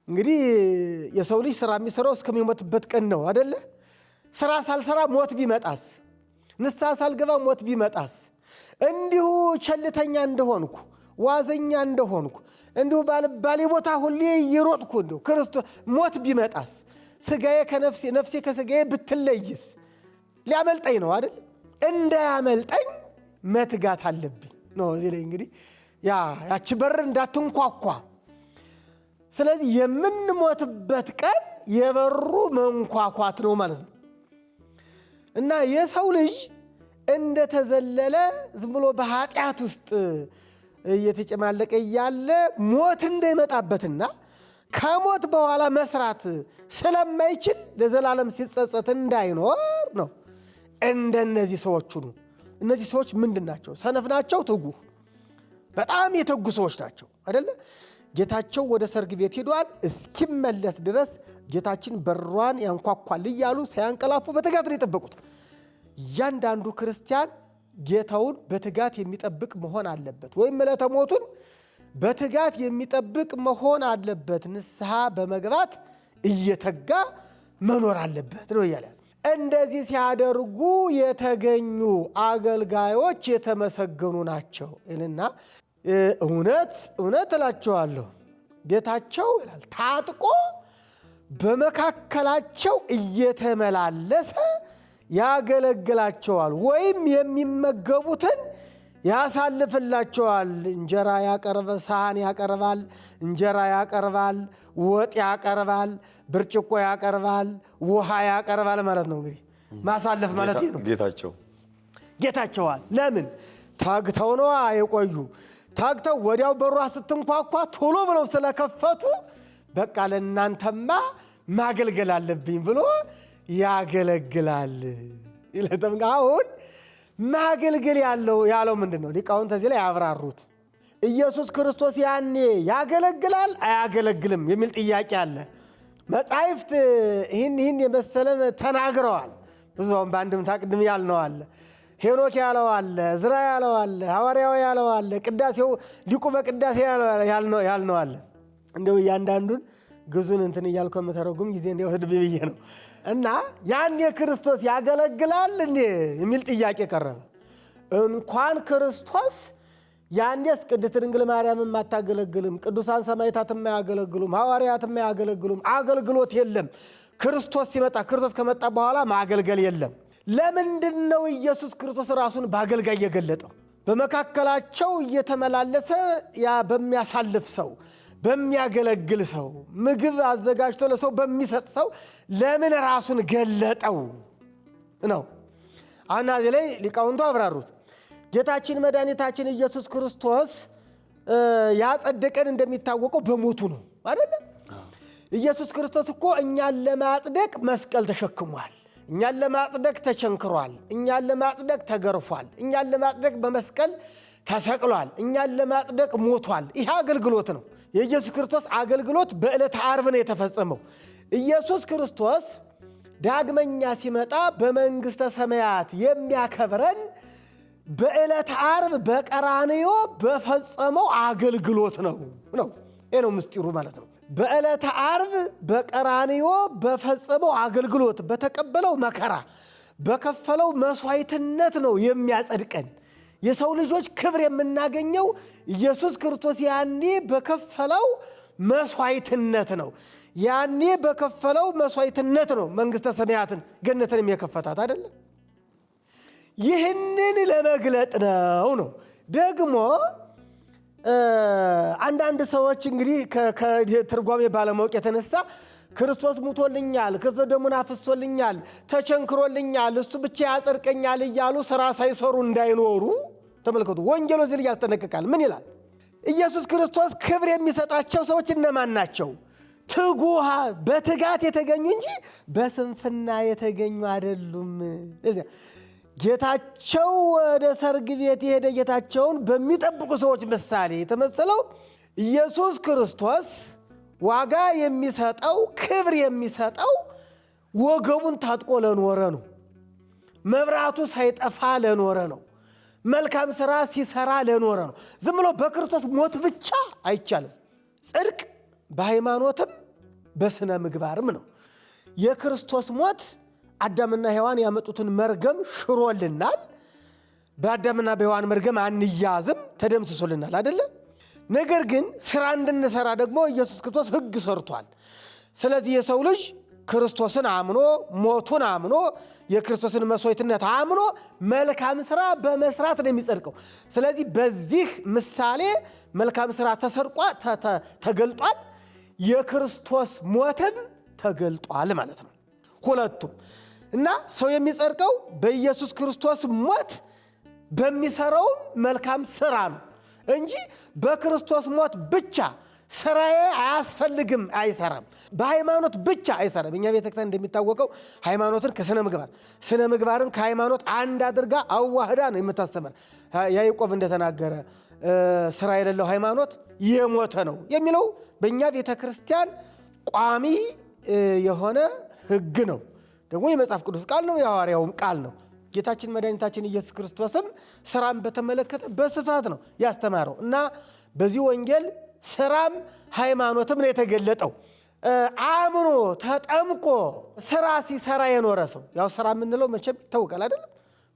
እንግዲህ የሰው ልጅ ስራ የሚሰራው እስከሚሞትበት ቀን ነው አይደለ? ስራ ሳልሰራ ሞት ቢመጣስ? ንስሐ ሳልገባ ሞት ቢመጣስ? እንዲሁ ቸልተኛ እንደሆንኩ ዋዘኛ እንደሆንኩ እንዲሁ ባልባሌ ቦታ ሁሌ እየሮጥኩ እንደው ክርስቶስ ሞት ቢመጣስ? ስጋዬ ከነፍሴ ነፍሴ ከስጋዬ ብትለይስ? ሊያመልጠኝ ነው አይደል? እንዳያመልጠኝ መትጋት አለብኝ ነው። እዚህ ላይ እንግዲህ ያቺ በር እንዳትንኳኳ። ስለዚህ የምንሞትበት ቀን የበሩ መንኳኳት ነው ማለት ነው። እና የሰው ልጅ እንደተዘለለ ዝም ብሎ በኃጢአት ውስጥ እየተጨማለቀ እያለ ሞት እንዳይመጣበትና ከሞት በኋላ መስራት ስለማይችል ለዘላለም ሲጸጸት እንዳይኖር ነው። እንደነዚህ ሰዎች ሁሉ። እነዚህ ሰዎች ምንድን ናቸው? ሰነፍ ናቸው? ትጉህ በጣም የተጉ ሰዎች ናቸው አይደለ? ጌታቸው ወደ ሰርግ ቤት ሄዷል። እስኪመለስ ድረስ ጌታችን በሯን ያንኳኳል እያሉ ሳያንቀላፉ በትጋት ነው የጠበቁት። እያንዳንዱ ክርስቲያን ጌታውን በትጋት የሚጠብቅ መሆን አለበት። ወይም ዕለተ ሞቱን በትጋት የሚጠብቅ መሆን አለበት። ንስሐ በመግባት እየተጋ መኖር አለበት ነው እያለ እንደዚህ ሲያደርጉ የተገኙ አገልጋዮች የተመሰገኑ ናቸው እና እውነት እላቸዋለሁ ጌታቸው ይላል ታጥቆ በመካከላቸው እየተመላለሰ ያገለግላቸዋል፣ ወይም የሚመገቡትን ያሳልፍላቸዋል። እንጀራ ያቀርባል፣ ሳህን ያቀርባል፣ እንጀራ ያቀርባል፣ ወጥ ያቀርባል፣ ብርጭቆ ያቀርባል፣ ውሃ ያቀርባል ማለት ነው። እንግዲህ ማሳለፍ ማለት ነው። ጌታቸዋል ለምን ታግተው ነው የቆዩ። ታግተው ወዲያው በሯ ስትንኳኳ ቶሎ ብለው ስለከፈቱ በቃ ለእናንተማ ማገልገል አለብኝ ብሎ ያገለግላል። አሁን ማገልገል ያለው ምንድን ነው? ሊቃውንት እዚህ ላይ ያብራሩት። ኢየሱስ ክርስቶስ ያኔ ያገለግላል አያገለግልም የሚል ጥያቄ አለ። መጻሕፍት ይህን የመሰለ ተናግረዋል። ብዙውን በአንድምታ ቅድም ያልነው አለ፣ ሄኖክ ያለው አለ፣ ዕዝራ ያለው አለ፣ ሐዋርያው ያለው አለ፣ ቅዳሴው ሊቁ በቅዳሴ ያልነው አለ። እንደው እያንዳንዱን ግዙን እንትን እያልኩ የምተረጉም ጊዜ እንዲወስድ ብዬ ነው። እና ያኔ ክርስቶስ ያገለግላል እንዴ የሚል ጥያቄ ቀረበ። እንኳን ክርስቶስ ያንዴስ ቅድስት ድንግል ማርያምም አታገለግልም፣ ቅዱሳን ሰማዕታትም አያገለግሉም፣ ሐዋርያትም አያገለግሉም። አገልግሎት የለም። ክርስቶስ ሲመጣ ክርስቶስ ከመጣ በኋላ ማገልገል የለም። ለምንድን ነው ኢየሱስ ክርስቶስ ራሱን በአገልጋይ የገለጠው? በመካከላቸው እየተመላለሰ ያ በሚያሳልፍ ሰው፣ በሚያገለግል ሰው፣ ምግብ አዘጋጅቶ ለሰው በሚሰጥ ሰው ለምን ራሱን ገለጠው ነው። አሁን እዚህ ላይ ሊቃውንቱ አብራሩት። ጌታችን መድኃኒታችን ኢየሱስ ክርስቶስ ያጸደቀን እንደሚታወቀው በሞቱ ነው አይደል? ኢየሱስ ክርስቶስ እኮ እኛን ለማጽደቅ መስቀል ተሸክሟል። እኛን ለማጽደቅ ተቸንክሯል። እኛን ለማጽደቅ ተገርፏል። እኛን ለማጽደቅ በመስቀል ተሰቅሏል። እኛን ለማጽደቅ ሞቷል። ይህ አገልግሎት ነው። የኢየሱስ ክርስቶስ አገልግሎት በዕለተ ዓርብ ነው የተፈጸመው። ኢየሱስ ክርስቶስ ዳግመኛ ሲመጣ በመንግሥተ ሰማያት የሚያከብረን በዕለተ ዓርብ በቀራንዮ በፈጸመው አገልግሎት ነው። ይህ ነው ምስጢሩ ማለት ነው። በዕለተ ዓርብ በቀራንዮ በፈጸመው አገልግሎት፣ በተቀበለው መከራ፣ በከፈለው መስዋዕትነት ነው የሚያጸድቀን። የሰው ልጆች ክብር የምናገኘው ኢየሱስ ክርስቶስ ያኔ በከፈለው መስዋዕትነት ነው። ያኔ በከፈለው መስዋዕትነት ነው መንግሥተ ሰማያትን ገነትን የከፈታት አይደለም። ይህንን ለመግለጥ ነው። ደግሞ አንዳንድ ሰዎች እንግዲህ ከትርጓሜ ባለማወቅ የተነሳ ክርስቶስ ሙቶልኛል፣ ክርስቶስ ደሙን አፍሶልኛል፣ ተቸንክሮልኛል፣ እሱ ብቻ ያጸድቀኛል እያሉ ስራ ሳይሰሩ እንዳይኖሩ ተመልከቱ። ወንጌሉ እዚህ ላይ ያስጠነቅቃል። ምን ይላል? ኢየሱስ ክርስቶስ ክብር የሚሰጣቸው ሰዎች እነማን ናቸው? ትጉሃ በትጋት የተገኙ እንጂ በስንፍና የተገኙ አይደሉም። ጌታቸው ወደ ሰርግ ቤት የሄደ ጌታቸውን በሚጠብቁ ሰዎች ምሳሌ የተመሰለው ኢየሱስ ክርስቶስ ዋጋ የሚሰጠው ክብር የሚሰጠው ወገቡን ታጥቆ ለኖረ ነው። መብራቱ ሳይጠፋ ለኖረ ነው። መልካም ሥራ ሲሰራ ለኖረ ነው። ዝም ብሎ በክርስቶስ ሞት ብቻ አይቻልም። ጽድቅ በሃይማኖትም በስነ ምግባርም ነው። የክርስቶስ ሞት አዳምና ሔዋን ያመጡትን መርገም ሽሮልናል። በአዳምና በሔዋን መርገም አንያዝም፣ ተደምስሶልናል አይደለም። ነገር ግን ስራ እንድንሰራ ደግሞ ኢየሱስ ክርስቶስ ሕግ ሰርቷል። ስለዚህ የሰው ልጅ ክርስቶስን አምኖ ሞቱን አምኖ የክርስቶስን መስዋዕትነት አምኖ መልካም ስራ በመስራት ነው የሚጸድቀው። ስለዚህ በዚህ ምሳሌ መልካም ስራ ተገልጧል፣ የክርስቶስ ሞትም ተገልጧል ማለት ነው። ሁለቱም እና ሰው የሚጸድቀው በኢየሱስ ክርስቶስ ሞት በሚሰራውም መልካም ስራ ነው እንጂ በክርስቶስ ሞት ብቻ ስራዬ አያስፈልግም አይሰራም። በሃይማኖት ብቻ አይሰራም። እኛ ቤተክርስቲያን እንደሚታወቀው ሃይማኖትን ከስነ ምግባር፣ ስነ ምግባርን ከሃይማኖት አንድ አድርጋ አዋህዳ ነው የምታስተምር። ያዕቆብ እንደተናገረ ስራ የሌለው ሃይማኖት የሞተ ነው የሚለው በእኛ ቤተክርስቲያን ቋሚ የሆነ ሕግ ነው። ደግሞ የመጽሐፍ ቅዱስ ቃል ነው፣ የሐዋርያውም ቃል ነው። ጌታችን መድኃኒታችን ኢየሱስ ክርስቶስም ስራን በተመለከተ በስፋት ነው ያስተማረው እና በዚህ ወንጌል ስራም ሃይማኖትም ነው የተገለጠው። አምኖ ተጠምቆ ስራ ሲሰራ የኖረ ሰው ያው ስራ የምንለው መቼም ይታወቃል አይደለም?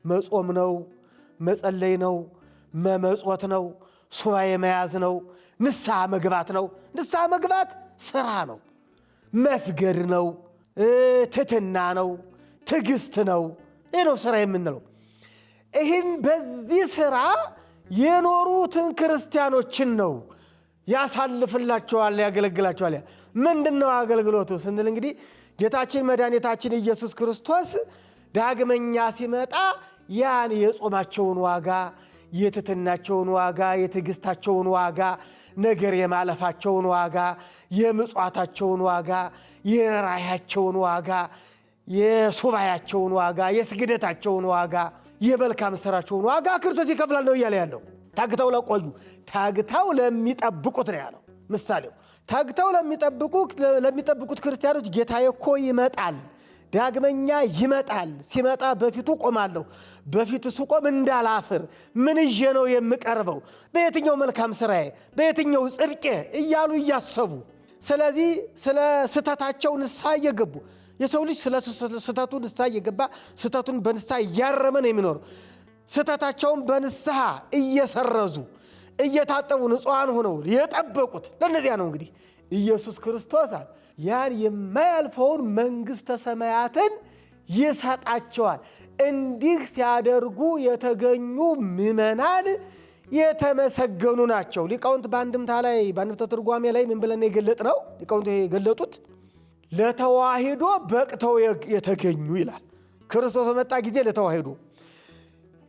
መጾም ነው፣ መጸለይ ነው፣ መመጾት ነው፣ ሱባኤ መያዝ ነው፣ ንስሐ መግባት ነው። ንስሐ መግባት ስራ ነው። መስገድ ነው፣ ትሕትና ነው፣ ትዕግስት ነው። ይህ ነው ስራ የምንለው። ይህን በዚህ ስራ የኖሩትን ክርስቲያኖችን ነው ያሳልፍላቸዋል፣ ያገለግላቸዋል። ምንድን ነው አገልግሎቱ ስንል እንግዲህ ጌታችን መድኃኒታችን ኢየሱስ ክርስቶስ ዳግመኛ ሲመጣ ያን የጾማቸውን ዋጋ፣ የትሕትናቸውን ዋጋ፣ የትዕግስታቸውን ዋጋ፣ ነገር የማለፋቸውን ዋጋ፣ የምጽዋታቸውን ዋጋ፣ የራያቸውን ዋጋ፣ የሱባያቸውን ዋጋ፣ የስግደታቸውን ዋጋ፣ የመልካም ስራቸውን ዋጋ ክርስቶስ ይከፍላል ነው እያለ ያለው። ታግተው ለቆዩ ታግተው ለሚጠብቁት ነው ያለው ምሳሌው። ታግተው ለሚጠብቁት ክርስቲያኖች ጌታዬ እኮ ይመጣል፣ ዳግመኛ ይመጣል። ሲመጣ በፊቱ ቆማለሁ፣ በፊቱ ስቆም እንዳላፍር ምን ይዤ ነው የምቀርበው? በየትኛው መልካም ስራዬ፣ በየትኛው ጽድቄ እያሉ እያሰቡ ስለዚህ ስለ ስህተታቸው ንስሐ እየገቡ የሰው ልጅ ስለ ስህተቱ ንስሐ እየገባ ስህተቱን በንስሐ እያረመ ነው የሚኖረው። ስህተታቸውን በንስሐ እየሰረዙ እየታጠቡ ንጹሐን ሆነው የጠበቁት ለእነዚያ ነው። እንግዲህ ኢየሱስ ክርስቶስ ያን የማያልፈውን መንግሥተ ሰማያትን ይሰጣቸዋል። እንዲህ ሲያደርጉ የተገኙ ምዕመናን የተመሰገኑ ናቸው። ሊቃውንት በአንድምታ ላይ በአንድምታ ትርጓሜ ላይ ምን ብለን የገለጥ ነው? ሊቃውንት የገለጡት ለተዋሂዶ በቅተው የተገኙ ይላል። ክርስቶስ በመጣ ጊዜ ለተዋሂዶ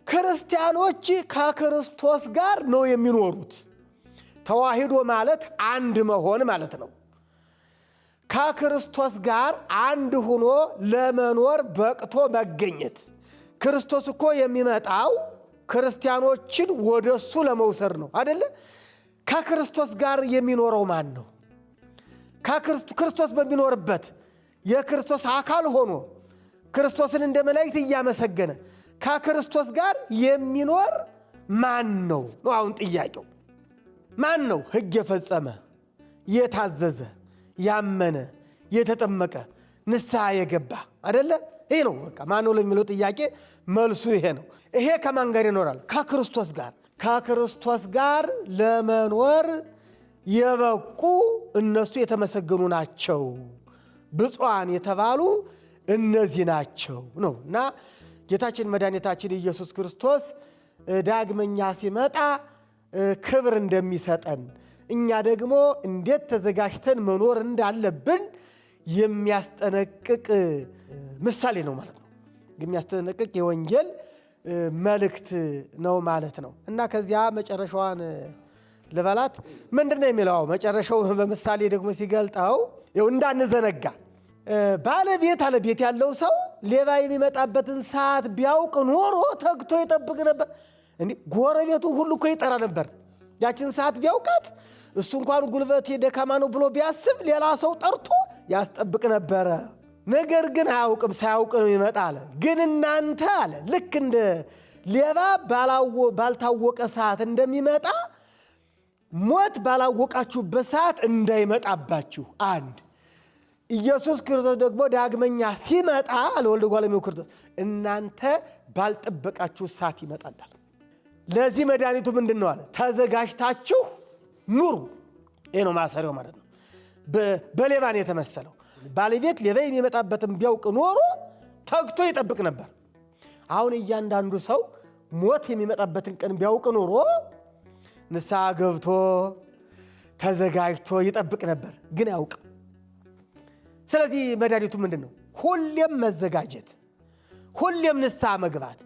ክርስቲያኖች ከክርስቶስ ጋር ነው የሚኖሩት። ተዋሂዶ ማለት አንድ መሆን ማለት ነው። ከክርስቶስ ጋር አንድ ሆኖ ለመኖር በቅቶ መገኘት። ክርስቶስ እኮ የሚመጣው ክርስቲያኖችን ወደሱ ለመውሰድ ነው አይደለ? ከክርስቶስ ጋር የሚኖረው ማን ነው? ክርስቶስ በሚኖርበት የክርስቶስ አካል ሆኖ ክርስቶስን እንደ መላእክት እያመሰገነ ከክርስቶስ ጋር የሚኖር ማን ነው ነው አሁን ጥያቄው። ማን ነው? ሕግ የፈጸመ የታዘዘ ያመነ የተጠመቀ ንስሐ የገባ አይደለ? ይሄ ነው በቃ ማን ነው ለሚለው ጥያቄ መልሱ ይሄ ነው። ይሄ ከማን ጋር ይኖራል? ከክርስቶስ ጋር። ከክርስቶስ ጋር ለመኖር የበቁ እነሱ የተመሰገኑ ናቸው። ብፁዓን የተባሉ እነዚህ ናቸው ነው እና ጌታችን መድኃኒታችን ኢየሱስ ክርስቶስ ዳግመኛ ሲመጣ ክብር እንደሚሰጠን እኛ ደግሞ እንዴት ተዘጋጅተን መኖር እንዳለብን የሚያስጠነቅቅ ምሳሌ ነው ማለት ነው። የሚያስጠነቅቅ የወንጌል መልእክት ነው ማለት ነው እና ከዚያ መጨረሻዋን ልበላት ምንድን ነው የሚለው? መጨረሻው በምሳሌ ደግሞ ሲገልጠው እንዳንዘነጋ ባለቤት ያለው ሰው ሌባ የሚመጣበትን ሰዓት ቢያውቅ ኖሮ ተግቶ ይጠብቅ ነበር። እንዴ ጎረቤቱ ሁሉ እኮ ይጠራ ነበር። ያችን ሰዓት ቢያውቃት እሱ እንኳን ጉልበቴ ደካማ ነው ብሎ ቢያስብ ሌላ ሰው ጠርቶ ያስጠብቅ ነበረ። ነገር ግን አያውቅም፣ ሳያውቅ ነው ይመጣ አለ። ግን እናንተ አለ ልክ እንደ ሌባ ባልታወቀ ሰዓት እንደሚመጣ ሞት ባላወቃችሁበት ሰዓት እንዳይመጣባችሁ አንድ ኢየሱስ ክርስቶስ ደግሞ ዳግመኛ ሲመጣ ለወልደ እጓለ እመሕያው ክርስቶስ እናንተ ባልጠበቃችሁ ሰዓት ይመጣል። ለዚህ መድኃኒቱ ምንድን ነው አለ? ተዘጋጅታችሁ ኑሩ። ይሄ ነው ማሰሪያው ማለት ነው። በሌባ ነው የተመሰለው። ባለቤት ሌባ የሚመጣበትን ቢያውቅ ኖሮ ተግቶ ይጠብቅ ነበር። አሁን እያንዳንዱ ሰው ሞት የሚመጣበትን ቀን ቢያውቅ ኖሮ ንስሐ ገብቶ ተዘጋጅቶ ይጠብቅ ነበር፣ ግን አያውቅም። ስለዚህ መድኃኒቱ ምንድን ነው? ሁሌም መዘጋጀት፣ ሁሌም ንስሐ መግባት።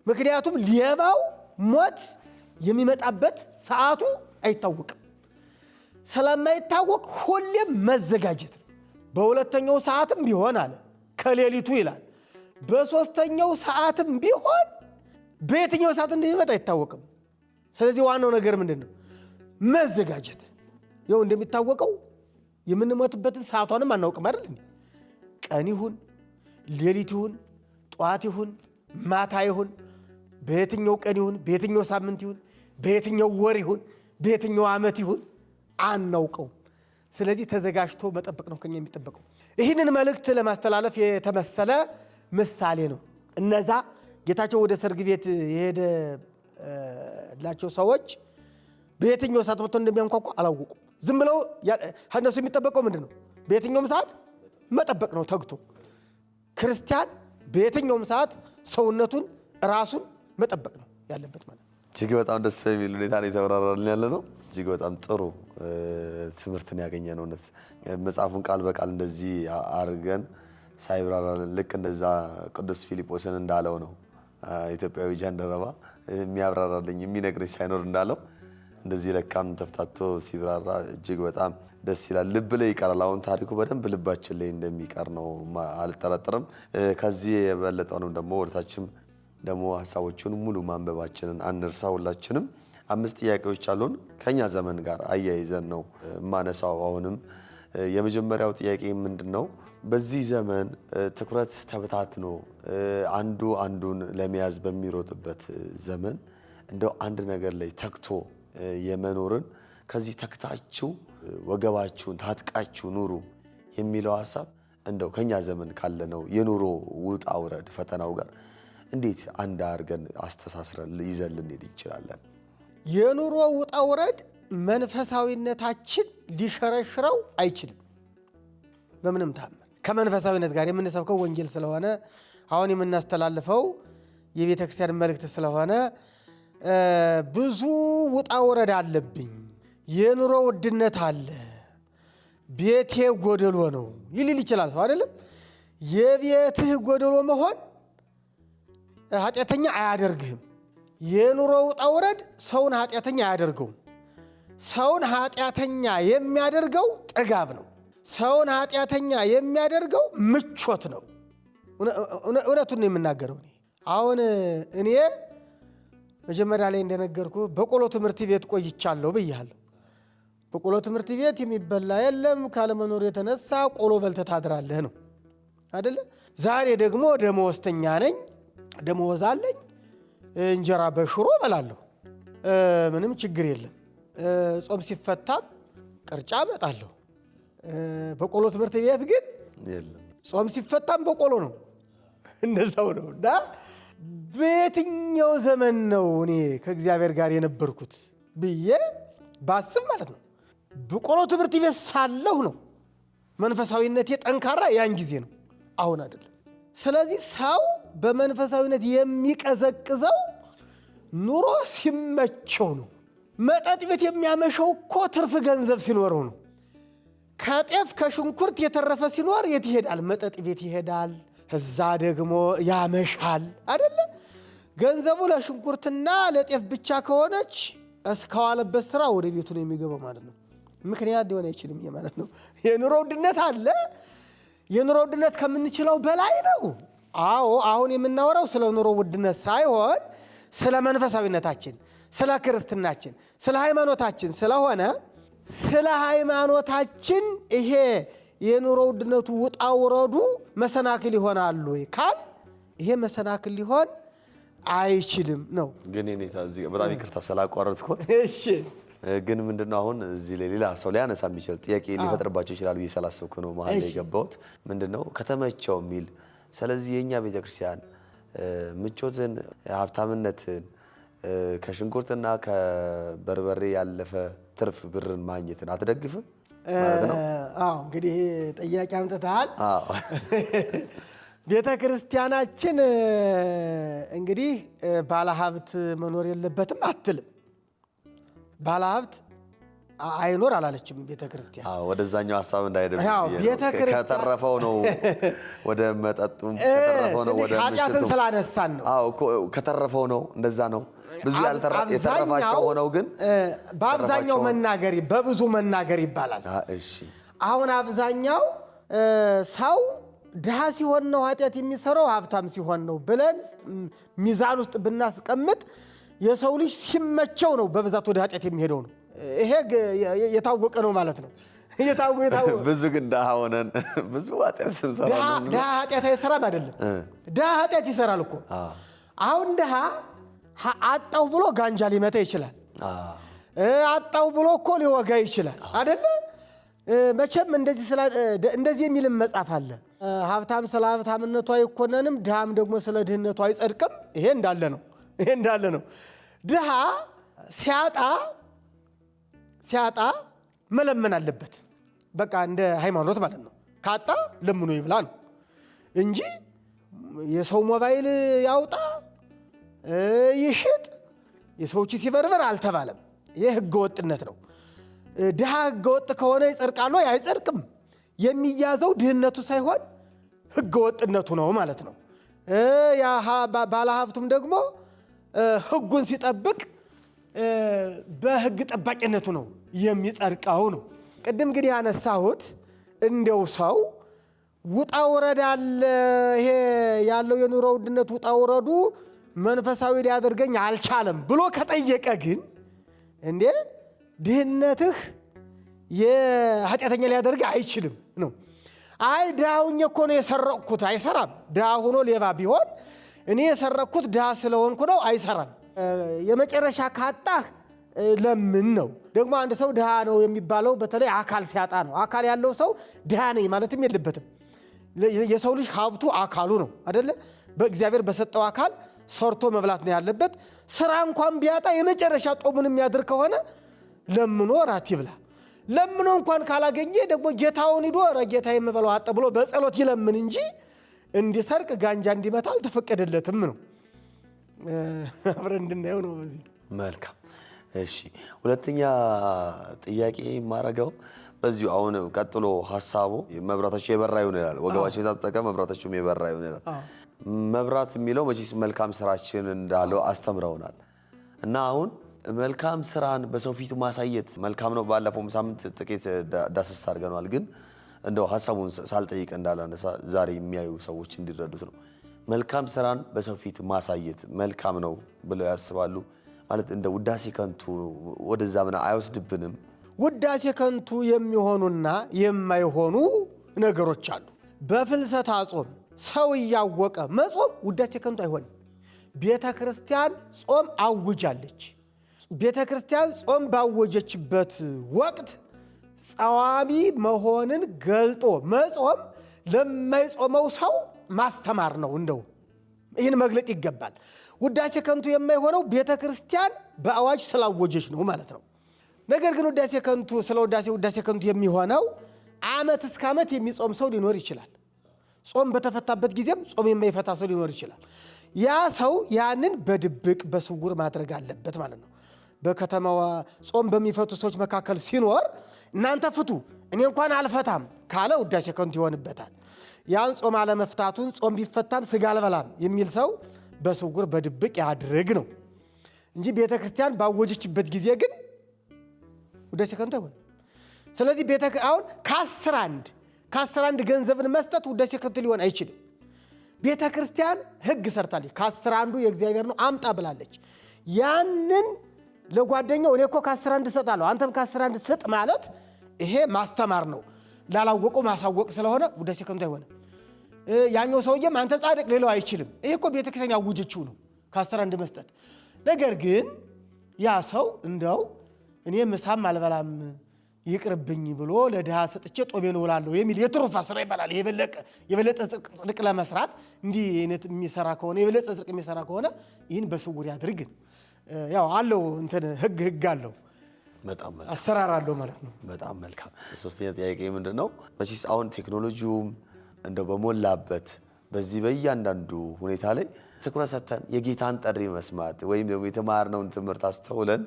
ምክንያቱም ሌባው ሞት የሚመጣበት ሰዓቱ አይታወቅም። ስለማይታወቅ ሁሌም መዘጋጀት። በሁለተኛው ሰዓትም ቢሆን አለ ከሌሊቱ ይላል፣ በሦስተኛው ሰዓትም ቢሆን በየትኛው ሰዓት እንደሚመጣ አይታወቅም። ስለዚህ ዋናው ነገር ምንድን ነው? መዘጋጀት። ይኸው እንደሚታወቀው የምንሞትበትን ሰዓቷንም አናውቅም አይደል? ቀን ይሁን ሌሊት ይሁን ጠዋት ይሁን ማታ ይሁን በየትኛው ቀን ይሁን በየትኛው ሳምንት ይሁን በየትኛው ወር ይሁን በየትኛው ዓመት ይሁን አናውቀው። ስለዚህ ተዘጋጅቶ መጠበቅ ነው ከኛ የሚጠበቀው። ይህንን መልእክት ለማስተላለፍ የተመሰለ ምሳሌ ነው። እነዛ ጌታቸው ወደ ሰርግ ቤት የሄደላቸው ሰዎች በየትኛው ሰዓት መጥቶ እንደሚያንኳኳ አላወቁ። ዝም ብለው እነሱ የሚጠበቀው ምንድን ነው? በየትኛውም ሰዓት መጠበቅ ነው ተግቶ። ክርስቲያን በየትኛውም ሰዓት ሰውነቱን ራሱን መጠበቅ ነው ያለበት ማለት ነው። እጅግ በጣም ደስ በሚል ሁኔታ ነው የተብራራልን ያለ ነው። እጅግ በጣም ጥሩ ትምህርትን ያገኘ ነው። እውነት መጽሐፉን ቃል በቃል እንደዚህ አድርገን ሳይብራራልን ልክ እንደዛ ቅዱስ ፊልጶስን እንዳለው ነው ኢትዮጵያዊ ጃንደረባ የሚያብራራልኝ የሚነግረኝ ሳይኖር እንዳለው እንደዚህ ለካም ተፍታቶ ሲብራራ እጅግ በጣም ደስ ይላል። ልብ ላይ ይቀራል። አሁን ታሪኩ በደንብ ልባችን ላይ እንደሚቀር ነው አልጠራጠርም። ከዚህ የበለጠውንም ደግሞ ወደታችም ደግሞ ሀሳቦቹን ሙሉ ማንበባችንን አንርሳ። ሁላችንም 5 ጥያቄዎች አሉን ከኛ ዘመን ጋር አያይዘን ነው ማነሳው። አሁንም የመጀመሪያው ጥያቄ ምንድነው? በዚህ ዘመን ትኩረት ተበታትኖ አንዱ አንዱን ለመያዝ በሚሮጥበት ዘመን እንደው አንድ ነገር ላይ ተክቶ የመኖርን ከዚህ ተክታችሁ ወገባችሁን ታጥቃችሁ ኑሩ የሚለው ሐሳብ እንደው ከኛ ዘመን ካለነው የኑሮ ውጣ ውረድ ፈተናው ጋር እንዴት አንድ አድርገን አስተሳስረን ይዘን ልንሄድ እንችላለን? የኑሮ ውጣ ውረድ መንፈሳዊነታችን ሊሸረሽረው አይችልም በምንም ታምር። ከመንፈሳዊነት ጋር የምንሰብከው ወንጌል ስለሆነ አሁን የምናስተላልፈው የቤተ ክርስቲያን መልእክት ስለሆነ ብዙ ውጣ ውረድ አለብኝ፣ የኑሮ ውድነት አለ፣ ቤቴ ጎደሎ ነው ይልል ይችላል ሰው አይደለም። የቤትህ ጎደሎ መሆን ኃጢአተኛ አያደርግህም። የኑሮ ውጣ ውረድ ሰውን ኃጢአተኛ አያደርገውም። ሰውን ኃጢአተኛ የሚያደርገው ጥጋብ ነው። ሰውን ኃጢአተኛ የሚያደርገው ምቾት ነው። እውነቱን ነው የምናገረው። አሁን እኔ መጀመሪያ ላይ እንደነገርኩ በቆሎ ትምህርት ቤት ቆይቻለሁ ብያለሁ። በቆሎ ትምህርት ቤት የሚበላ የለም፣ ካለመኖር የተነሳ ቆሎ በልተህ ታድራለህ ነው አይደለ? ዛሬ ደግሞ ደመወዝተኛ ነኝ፣ ደመወዝ አለኝ፣ እንጀራ በሽሮ እበላለሁ፣ ምንም ችግር የለም። ጾም ሲፈታም ቅርጫ እመጣለሁ። በቆሎ ትምህርት ቤት ግን ጾም ሲፈታም በቆሎ ነው፣ እንደዛው ነው። እና በየትኛው ዘመን ነው እኔ ከእግዚአብሔር ጋር የነበርኩት ብዬ ባስብ ማለት ነው በቆሎ ትምህርት ቤት ሳለሁ ነው መንፈሳዊነቴ ጠንካራ ያን ጊዜ ነው፣ አሁን አይደለም። ስለዚህ ሰው በመንፈሳዊነት የሚቀዘቅዘው ኑሮ ሲመቸው ነው። መጠጥ ቤት የሚያመሸው እኮ ትርፍ ገንዘብ ሲኖረው ነው። ከጤፍ ከሽንኩርት የተረፈ ሲኖር የት ይሄዳል? መጠጥ ቤት ይሄዳል። እዛ ደግሞ ያመሻል አይደለ? ገንዘቡ ለሽንኩርትና ለጤፍ ብቻ ከሆነች እስከዋለበት ስራ ወደ ቤቱ ነው የሚገባው ማለት ነው። ምክንያት ሊሆን አይችልም ማለት ነው። የኑሮ ውድነት አለ። የኑሮ ውድነት ከምንችለው በላይ ነው። አዎ፣ አሁን የምናወራው ስለ ኑሮ ውድነት ሳይሆን ስለ መንፈሳዊነታችን፣ ስለ ክርስትናችን፣ ስለ ሃይማኖታችን ስለሆነ ስለ ሃይማኖታችን ይሄ የኑሮ ውድነቱ ውጣ ውረዱ መሰናክል ይሆናሉ ወይ ካል ይሄ መሰናክል ሊሆን አይችልም ነው። ግን እኔታ እዚህ በጣም ይቅርታ ስላቋረጥኩት። እሺ፣ ግን ምንድነው አሁን እዚህ ሌላ ሰው ሊያነሳ የሚችል ጥያቄ ሊፈጥርባቸው ይችላል ብዬ ስላሰብኩ ነው መሀል ላይ የገባሁት። ምንድነው ከተመቸው የሚል ስለዚህ የኛ ቤተክርስቲያን ምቾትን፣ ሀብታምነትን ከሽንኩርትና ከበርበሬ ያለፈ ትርፍ ብርን ማግኘትን አትደግፍም ማለት ነው? አዎ፣ እንግዲህ ጥያቄ አምጥተሃል። አዎ፣ ቤተ ክርስቲያናችን እንግዲህ ባለሀብት መኖር የለበትም አትልም። ባለሀብት አይኖር አላለችም ቤተ ክርስቲያን። ወደዛኛው ሀሳብ እንዳይደርስ ከተረፈው ነው ወደ መጠጡም ከተረፈው ነው ወደ ኃጢአትን ስላነሳን ነው። ከተረፈው ነው እንደዛ ነው። ብዙ የተረፋቸው ሆነው ግን በአብዛኛው መናገር በብዙ መናገር ይባላል። እሺ፣ አሁን አብዛኛው ሰው ድሃ ሲሆን ነው ኃጢአት የሚሰራው ሀብታም ሲሆን ነው ብለን ሚዛን ውስጥ ብናስቀምጥ የሰው ልጅ ሲመቸው ነው በብዛት ወደ ኃጢአት የሚሄደው ነው። ይሄ የታወቀ ነው ማለት ነው። የታወቀ ብዙ ግን ድሃ ሆነን ብዙ ኃጢአት ስንሰራ ድሃ ኃጢአት አይሰራም አይደለም። ድሃ ኃጢአት ይሰራል እኮ። አሁን ድሃ አጣው ብሎ ጋንጃ ሊመታ ይችላል። አጣው ብሎ እኮ ሊወጋ ይችላል አይደለ? መቼም እንደዚህ የሚልም መጽሐፍ አለ። ሀብታም ስለ ሀብታምነቱ አይኮነንም፣ ድሃም ደግሞ ስለ ድህነቱ አይጸድቅም። ይሄ እንዳለ ነው። ድሃ ሲያጣ መለመን አለበት። በቃ እንደ ሃይማኖት ማለት ነው። ካጣ ለምኖ ይብላ ነው እንጂ የሰው ሞባይል ያውጣ ይሽጥ የሰዎች ሲበርበር አልተባለም። ይህ ህገወጥነት ነው። ድሃ ህገወጥ ከሆነ ይጸድቃል ወይ? አይጸድቅም። የሚያዘው ድህነቱ ሳይሆን ህገወጥነቱ ነው ማለት ነው። ባለሀብቱም ደግሞ ህጉን ሲጠብቅ በህግ ጠባቂነቱ ነው የሚጸድቀው ነው። ቅድም ግን ያነሳሁት እንደው ሰው ውጣ ውረድ አለ፣ ይሄ ያለው የኑሮ ውድነት ውጣ ውረዱ መንፈሳዊ ሊያደርገኝ አልቻለም ብሎ ከጠየቀ ግን እንዴ ድህነትህ የኃጢአተኛ ሊያደርግ አይችልም ነው። አይ ድሃውኝ እኮ ነው የሰረቅኩት፣ አይሰራም። ድሃ ሆኖ ሌባ ቢሆን እኔ የሰረቅኩት ድሃ ስለሆንኩ ነው፣ አይሰራም። የመጨረሻ ካጣህ ለምን ነው። ደግሞ አንድ ሰው ድሃ ነው የሚባለው በተለይ አካል ሲያጣ ነው። አካል ያለው ሰው ድሃ ነኝ ማለትም የለበትም። የሰው ልጅ ሀብቱ አካሉ ነው አይደለ? በእግዚአብሔር በሰጠው አካል ሰርቶ መብላት ነው ያለበት። ስራ እንኳን ቢያጣ የመጨረሻ ጦሙን የሚያድር ከሆነ ለምኖ ራት ይብላ። ለምኖ እንኳን ካላገኘ ደግሞ ጌታውን ሂዶ ጌታ የምበላው አጣ ብሎ በጸሎት ይለምን እንጂ እንዲሰርቅ ጋንጃ እንዲመታ አልተፈቀደለትም ነው። አብረን እንድናየው ነው በዚህ። መልካም እሺ። ሁለተኛ ጥያቄ የማረጋው በዚሁ አሁን ቀጥሎ ሐሳቡ መብራታቸው የበራ ይሁን ይላል። ወገባቸው የታጠቀ መብራታቸውም የበራ ይሁን ይላል። መብራት የሚለው መቼስ መልካም ስራችን እንዳለው አስተምረውናል እና አሁን መልካም ስራን በሰው ፊት ማሳየት መልካም ነው። ባለፈው ሳምንት ጥቂት ዳሰስ አድርገናል፣ ግን እንደው ሐሳቡን ሳልጠይቅ እንዳላነሳ ዛሬ የሚያዩ ሰዎች እንዲረዱት ነው። መልካም ስራን በሰው ፊት ማሳየት መልካም ነው ብለው ያስባሉ ማለት እንደ ውዳሴ ከንቱ ወደዛ ምን አይወስድብንም? ውዳሴ ከንቱ የሚሆኑና የማይሆኑ ነገሮች አሉ። በፍልሰታ ጾም ሰው እያወቀ መጾም ውዳሴ ከንቱ አይሆንም። ቤተ ክርስቲያን ጾም አውጃለች። ቤተ ክርስቲያን ጾም ባወጀችበት ወቅት ጸዋሚ መሆንን ገልጦ መጾም ለማይጾመው ሰው ማስተማር ነው። እንደው ይህን መግለጥ ይገባል። ውዳሴ ከንቱ የማይሆነው ቤተ ክርስቲያን በአዋጅ ስላወጀች ነው ማለት ነው። ነገር ግን ውዳሴ ከንቱ የሚሆነው ዓመት እስከ ዓመት የሚጾም ሰው ሊኖር ይችላል። ጾም በተፈታበት ጊዜም ጾም የማይፈታ ሰው ሊኖር ይችላል። ያ ሰው ያንን በድብቅ በስውር ማድረግ አለበት ማለት ነው። በከተማዋ ጾም በሚፈቱ ሰዎች መካከል ሲኖር እናንተ ፍቱ እኔ እንኳን አልፈታም ካለ ውዳሴ ከንቱ ይሆንበታል። ያን ጾም አለመፍታቱን ጾም ቢፈታም ስጋ አልበላም የሚል ሰው በስውር በድብቅ ያድርግ ነው እንጂ ቤተ ክርስቲያን ባወጀችበት ጊዜ ግን ውዳሴ ከንቱ አይሆንም። ስለዚህ አሁን ከአስር አንድ ገንዘብን መስጠት ውዳሴ ከንቱ ሊሆን አይችልም። ቤተ ክርስቲያን ሕግ ሰርታለች። ከአስር አንዱ የእግዚአብሔር ነው አምጣ ብላለች። ያንን ለጓደኛው እኔ እኮ ከአስር አንድ እሰጣለሁ አንተም ከአስር አንድ ስጥ ማለት ይሄ ማስተማር ነው። ላላወቁ ማሳወቅ ስለሆነ ውዳሴ ከንቱ አይሆንም። ያኛው ሰውዬም አንተ ጻድቅ ሌላው አይችልም። ይሄ እኮ ቤተ ክርስቲያን ያወጀችው ነው ከአስር አንድ መስጠት። ነገር ግን ያ ሰው እንደው እኔ ምሳም አልበላም ይቅርብኝ ብሎ ለድሃ ሰጥቼ ጦሜን እውላለሁ የሚል የትሩፋት ስራ ይባላል። የበለጠ ጽድቅ ለመስራት እንዲህ አይነት የሚሰራ ከሆነ የበለጠ ጽድቅ የሚሰራ ከሆነ ይህን በስውር ያድርግ። ያው አለው እንትን ህግ አለው፣ በጣም መልካም አሰራር አለው ማለት ነው። በጣም መልካም። ሶስተኛ ጥያቄ ምንድነው? መቼስ አሁን ቴክኖሎጂውም እንደው በሞላበት በዚህ በእያንዳንዱ ሁኔታ ላይ ትኩረት ሰጥተን የጌታን ጥሪ መስማት ወይም ደግሞ የተማርነውን ትምህርት አስተውለን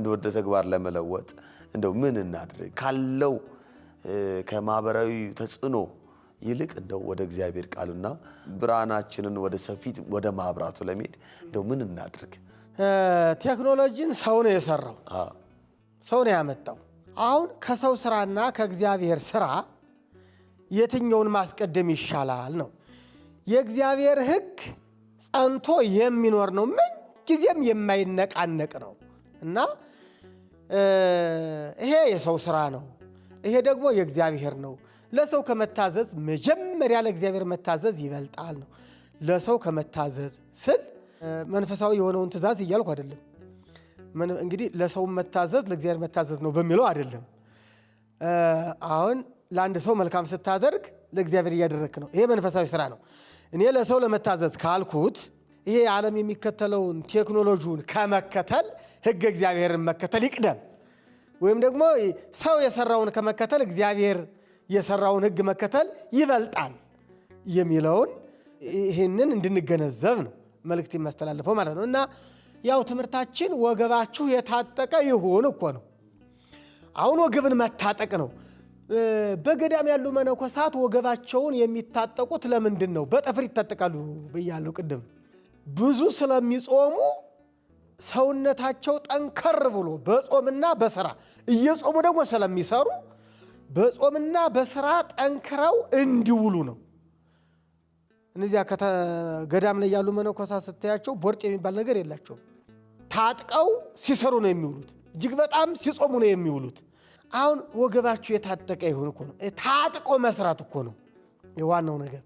ወደ ተግባር ለመለወጥ እንደው ምን እናድርግ ካለው ከማህበራዊ ተጽዕኖ ይልቅ እንደው ወደ እግዚአብሔር ቃልና ብርሃናችንን ወደ ሰፊት ወደ ማብራቱ ለመሄድ እንደው ምን እናድርግ? ቴክኖሎጂን ሰው ነው የሰራው፣ ሰው ነው ያመጣው። አሁን ከሰው ስራና ከእግዚአብሔር ስራ የትኛውን ማስቀደም ይሻላል ነው። የእግዚአብሔር ሕግ ጸንቶ የሚኖር ነው፣ ምን ጊዜም የማይነቃነቅ ነው እና ይሄ የሰው ስራ ነው፣ ይሄ ደግሞ የእግዚአብሔር ነው። ለሰው ከመታዘዝ መጀመሪያ ለእግዚአብሔር መታዘዝ ይበልጣል ነው። ለሰው ከመታዘዝ ስል መንፈሳዊ የሆነውን ትእዛዝ እያልኩ አይደለም። እንግዲህ ለሰው መታዘዝ ለእግዚአብሔር መታዘዝ ነው በሚለው አይደለም። አሁን ለአንድ ሰው መልካም ስታደርግ ለእግዚአብሔር እያደረግክ ነው። ይሄ መንፈሳዊ ስራ ነው። እኔ ለሰው ለመታዘዝ ካልኩት ይሄ ዓለም የሚከተለውን ቴክኖሎጂውን ከመከተል ሕግ እግዚአብሔርን መከተል ይቅደም፣ ወይም ደግሞ ሰው የሰራውን ከመከተል እግዚአብሔር የሰራውን ሕግ መከተል ይበልጣል የሚለውን ይህንን እንድንገነዘብ ነው መልእክት የሚያስተላልፈው ማለት ነው። እና ያው ትምህርታችን ወገባችሁ የታጠቀ ይሁን እኮ ነው። አሁን ወገብን መታጠቅ ነው። በገዳም ያሉ መነኮሳት ወገባቸውን የሚታጠቁት ለምንድን ነው? በጠፍር ይታጠቃሉ ብያለሁ ቅድም። ብዙ ስለሚጾሙ ሰውነታቸው ጠንከር ብሎ በጾምና በስራ እየጾሙ ደግሞ ስለሚሰሩ በጾምና በስራ ጠንክረው እንዲውሉ ነው። እነዚያ ገዳም ላይ ያሉ መነኮሳት ስታያቸው ቦርጭ የሚባል ነገር የላቸውም። ታጥቀው ሲሰሩ ነው የሚውሉት። እጅግ በጣም ሲጾሙ ነው የሚውሉት። አሁን ወገባችሁ የታጠቀ ይሁን እኮ ነው። ታጥቆ መስራት እኮ ነው የዋናው ነገር።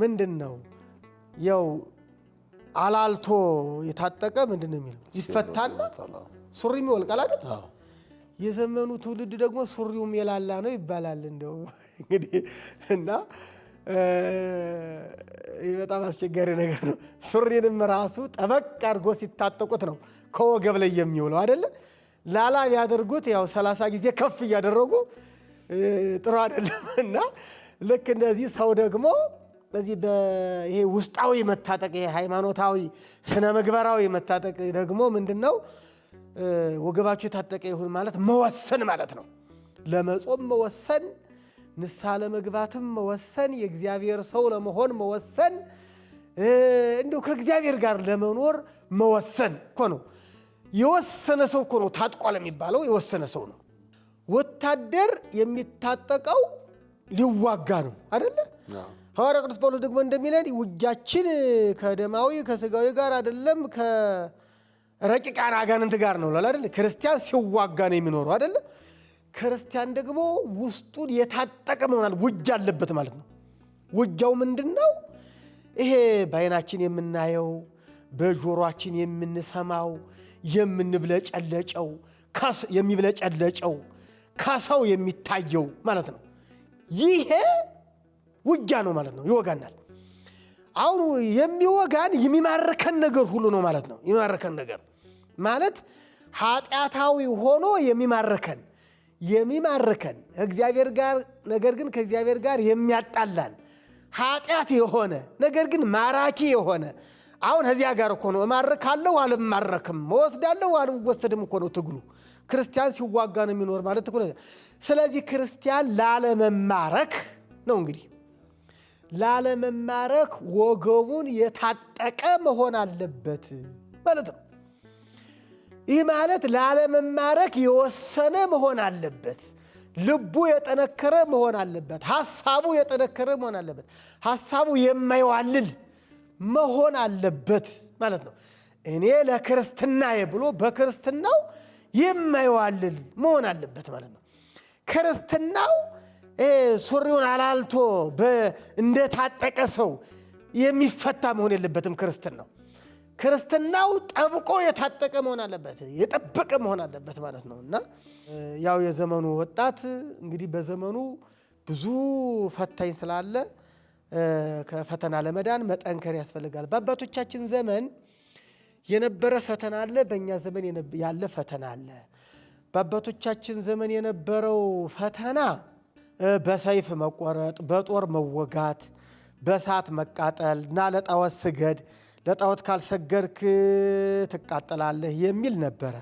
ምንድን ነው ያው አላልቶ የታጠቀ ምንድን ነው የሚለው ይፈታና ሱሪም ይወልቃል አይደል? የዘመኑ ትውልድ ደግሞ ሱሪውም የላላ ነው ይባላል። እንደው እንግዲህ እና ይህ በጣም አስቸጋሪ ነገር ነው። ሱሪንም ራሱ ጠበቅ አድርጎ ሲታጠቁት ነው ከወገብ ላይ የሚውለው አይደለ? ላላ ቢያደርጉት ያው 30 ጊዜ ከፍ እያደረጉ ጥሩ አይደለም። እና ልክ እንደዚህ ሰው ደግሞ በዚህ ይሄ ውስጣዊ መታጠቅ ይሄ ሃይማኖታዊ ስነ ምግባራዊ መታጠቅ ደግሞ ምንድነው? ወገባችሁ የታጠቀ ይሁን ማለት መወሰን ማለት ነው። ለመጾም መወሰን፣ ንስሐ ለመግባትም መወሰን፣ የእግዚአብሔር ሰው ለመሆን መወሰን፣ እንዲሁ ከእግዚአብሔር ጋር ለመኖር መወሰን እኮ ነው። የወሰነ ሰው እኮ ነው ታጥቋል የሚባለው። የወሰነ ሰው ነው። ወታደር የሚታጠቀው ሊዋጋ ነው አይደለ? ሐዋርያ ቅዱስ ጳውሎስ ደግሞ እንደሚለን ውጊያችን ከደማዊ ከስጋዊ ጋር አይደለም ከረቂቃን አጋንንት ጋር ነው አይደለ? ክርስቲያን ሲዋጋ ነው የሚኖረው አይደለ? ክርስቲያን ደግሞ ውስጡን የታጠቀ መሆናል። ውጊያ አለበት ማለት ነው። ውጊያው ምንድነው? ይሄ በዓይናችን የምናየው በጆሮአችን የምንሰማው የሚብለጨለጨው ከሰው የሚታየው ማለት ነው። ይሄ ውጊያ ነው ማለት ነው። ይወጋናል። አሁን የሚወጋን የሚማርከን ነገር ሁሉ ነው ማለት ነው። የሚማርከን ነገር ማለት ኃጢአታዊ ሆኖ የሚማርከን እግዚአብሔር ጋር ነገር ግን ከእግዚአብሔር ጋር የሚያጣላን ኃጢአት የሆነ ነገር ግን ማራኪ የሆነ አሁን እዚያ ጋር እኮ ነው እማርካለሁ አልማረክም፣ እወስዳለሁ አልወሰድም እኮ ነው ትግሉ። ክርስቲያን ሲዋጋ ነው የሚኖር ማለት እኮ ነው። ስለዚህ ክርስቲያን ላለመማረክ ነው እንግዲህ ላለመማረክ ወገቡን የታጠቀ መሆን አለበት ማለት ነው። ይህ ማለት ላለመማረክ የወሰነ መሆን አለበት። ልቡ የጠነከረ መሆን አለበት። ሐሳቡ የጠነከረ መሆን አለበት። ሐሳቡ የማይዋልል መሆን አለበት ማለት ነው። እኔ ለክርስትናዬ ብሎ በክርስትናው የማይዋልል መሆን አለበት ማለት ነው። ክርስትናው ሱሪውን አላልቶ እንደታጠቀ ሰው የሚፈታ መሆን የለበትም። ክርስትናው ጠብቆ የታጠቀ መሆን አለበት፣ የጠበቀ መሆን አለበት ማለት ነው። እና ያው የዘመኑ ወጣት እንግዲህ በዘመኑ ብዙ ፈታኝ ስላለ ከፈተና ለመዳን መጠንከር ያስፈልጋል። በአባቶቻችን ዘመን የነበረ ፈተና አለ፣ በእኛ ዘመን ያለ ፈተና አለ። በአባቶቻችን ዘመን የነበረው ፈተና በሰይፍ መቆረጥ፣ በጦር መወጋት፣ በእሳት መቃጠል እና ለጣዖት ስገድ፣ ለጣዖት ካልሰገድክ ትቃጠላለህ የሚል ነበረ።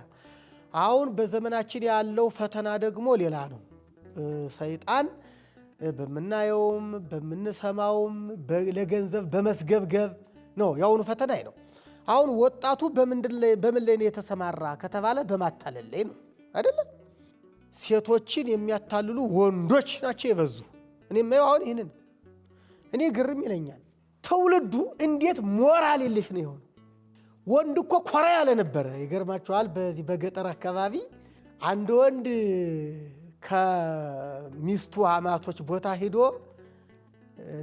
አሁን በዘመናችን ያለው ፈተና ደግሞ ሌላ ነው። ሰይጣን በምናየውም በምንሰማውም ለገንዘብ በመስገብገብ ነው ያሁኑ ፈተና ነው። አሁን ወጣቱ በምን ላይ ነው የተሰማራ ከተባለ በማታለል ላይ ነው አይደለም? ሴቶችን የሚያታልሉ ወንዶች ናቸው የበዙ። እኔ የማየው አሁን ይህንን እኔ ግርም ይለኛል። ትውልዱ እንዴት ሞራል የለሽ ነው የሆነው። ወንድ እኮ ኮራ ያለ ነበረ። ይገርማችኋል። በዚህ በገጠር አካባቢ አንድ ወንድ ከሚስቱ አማቶች ቦታ ሄዶ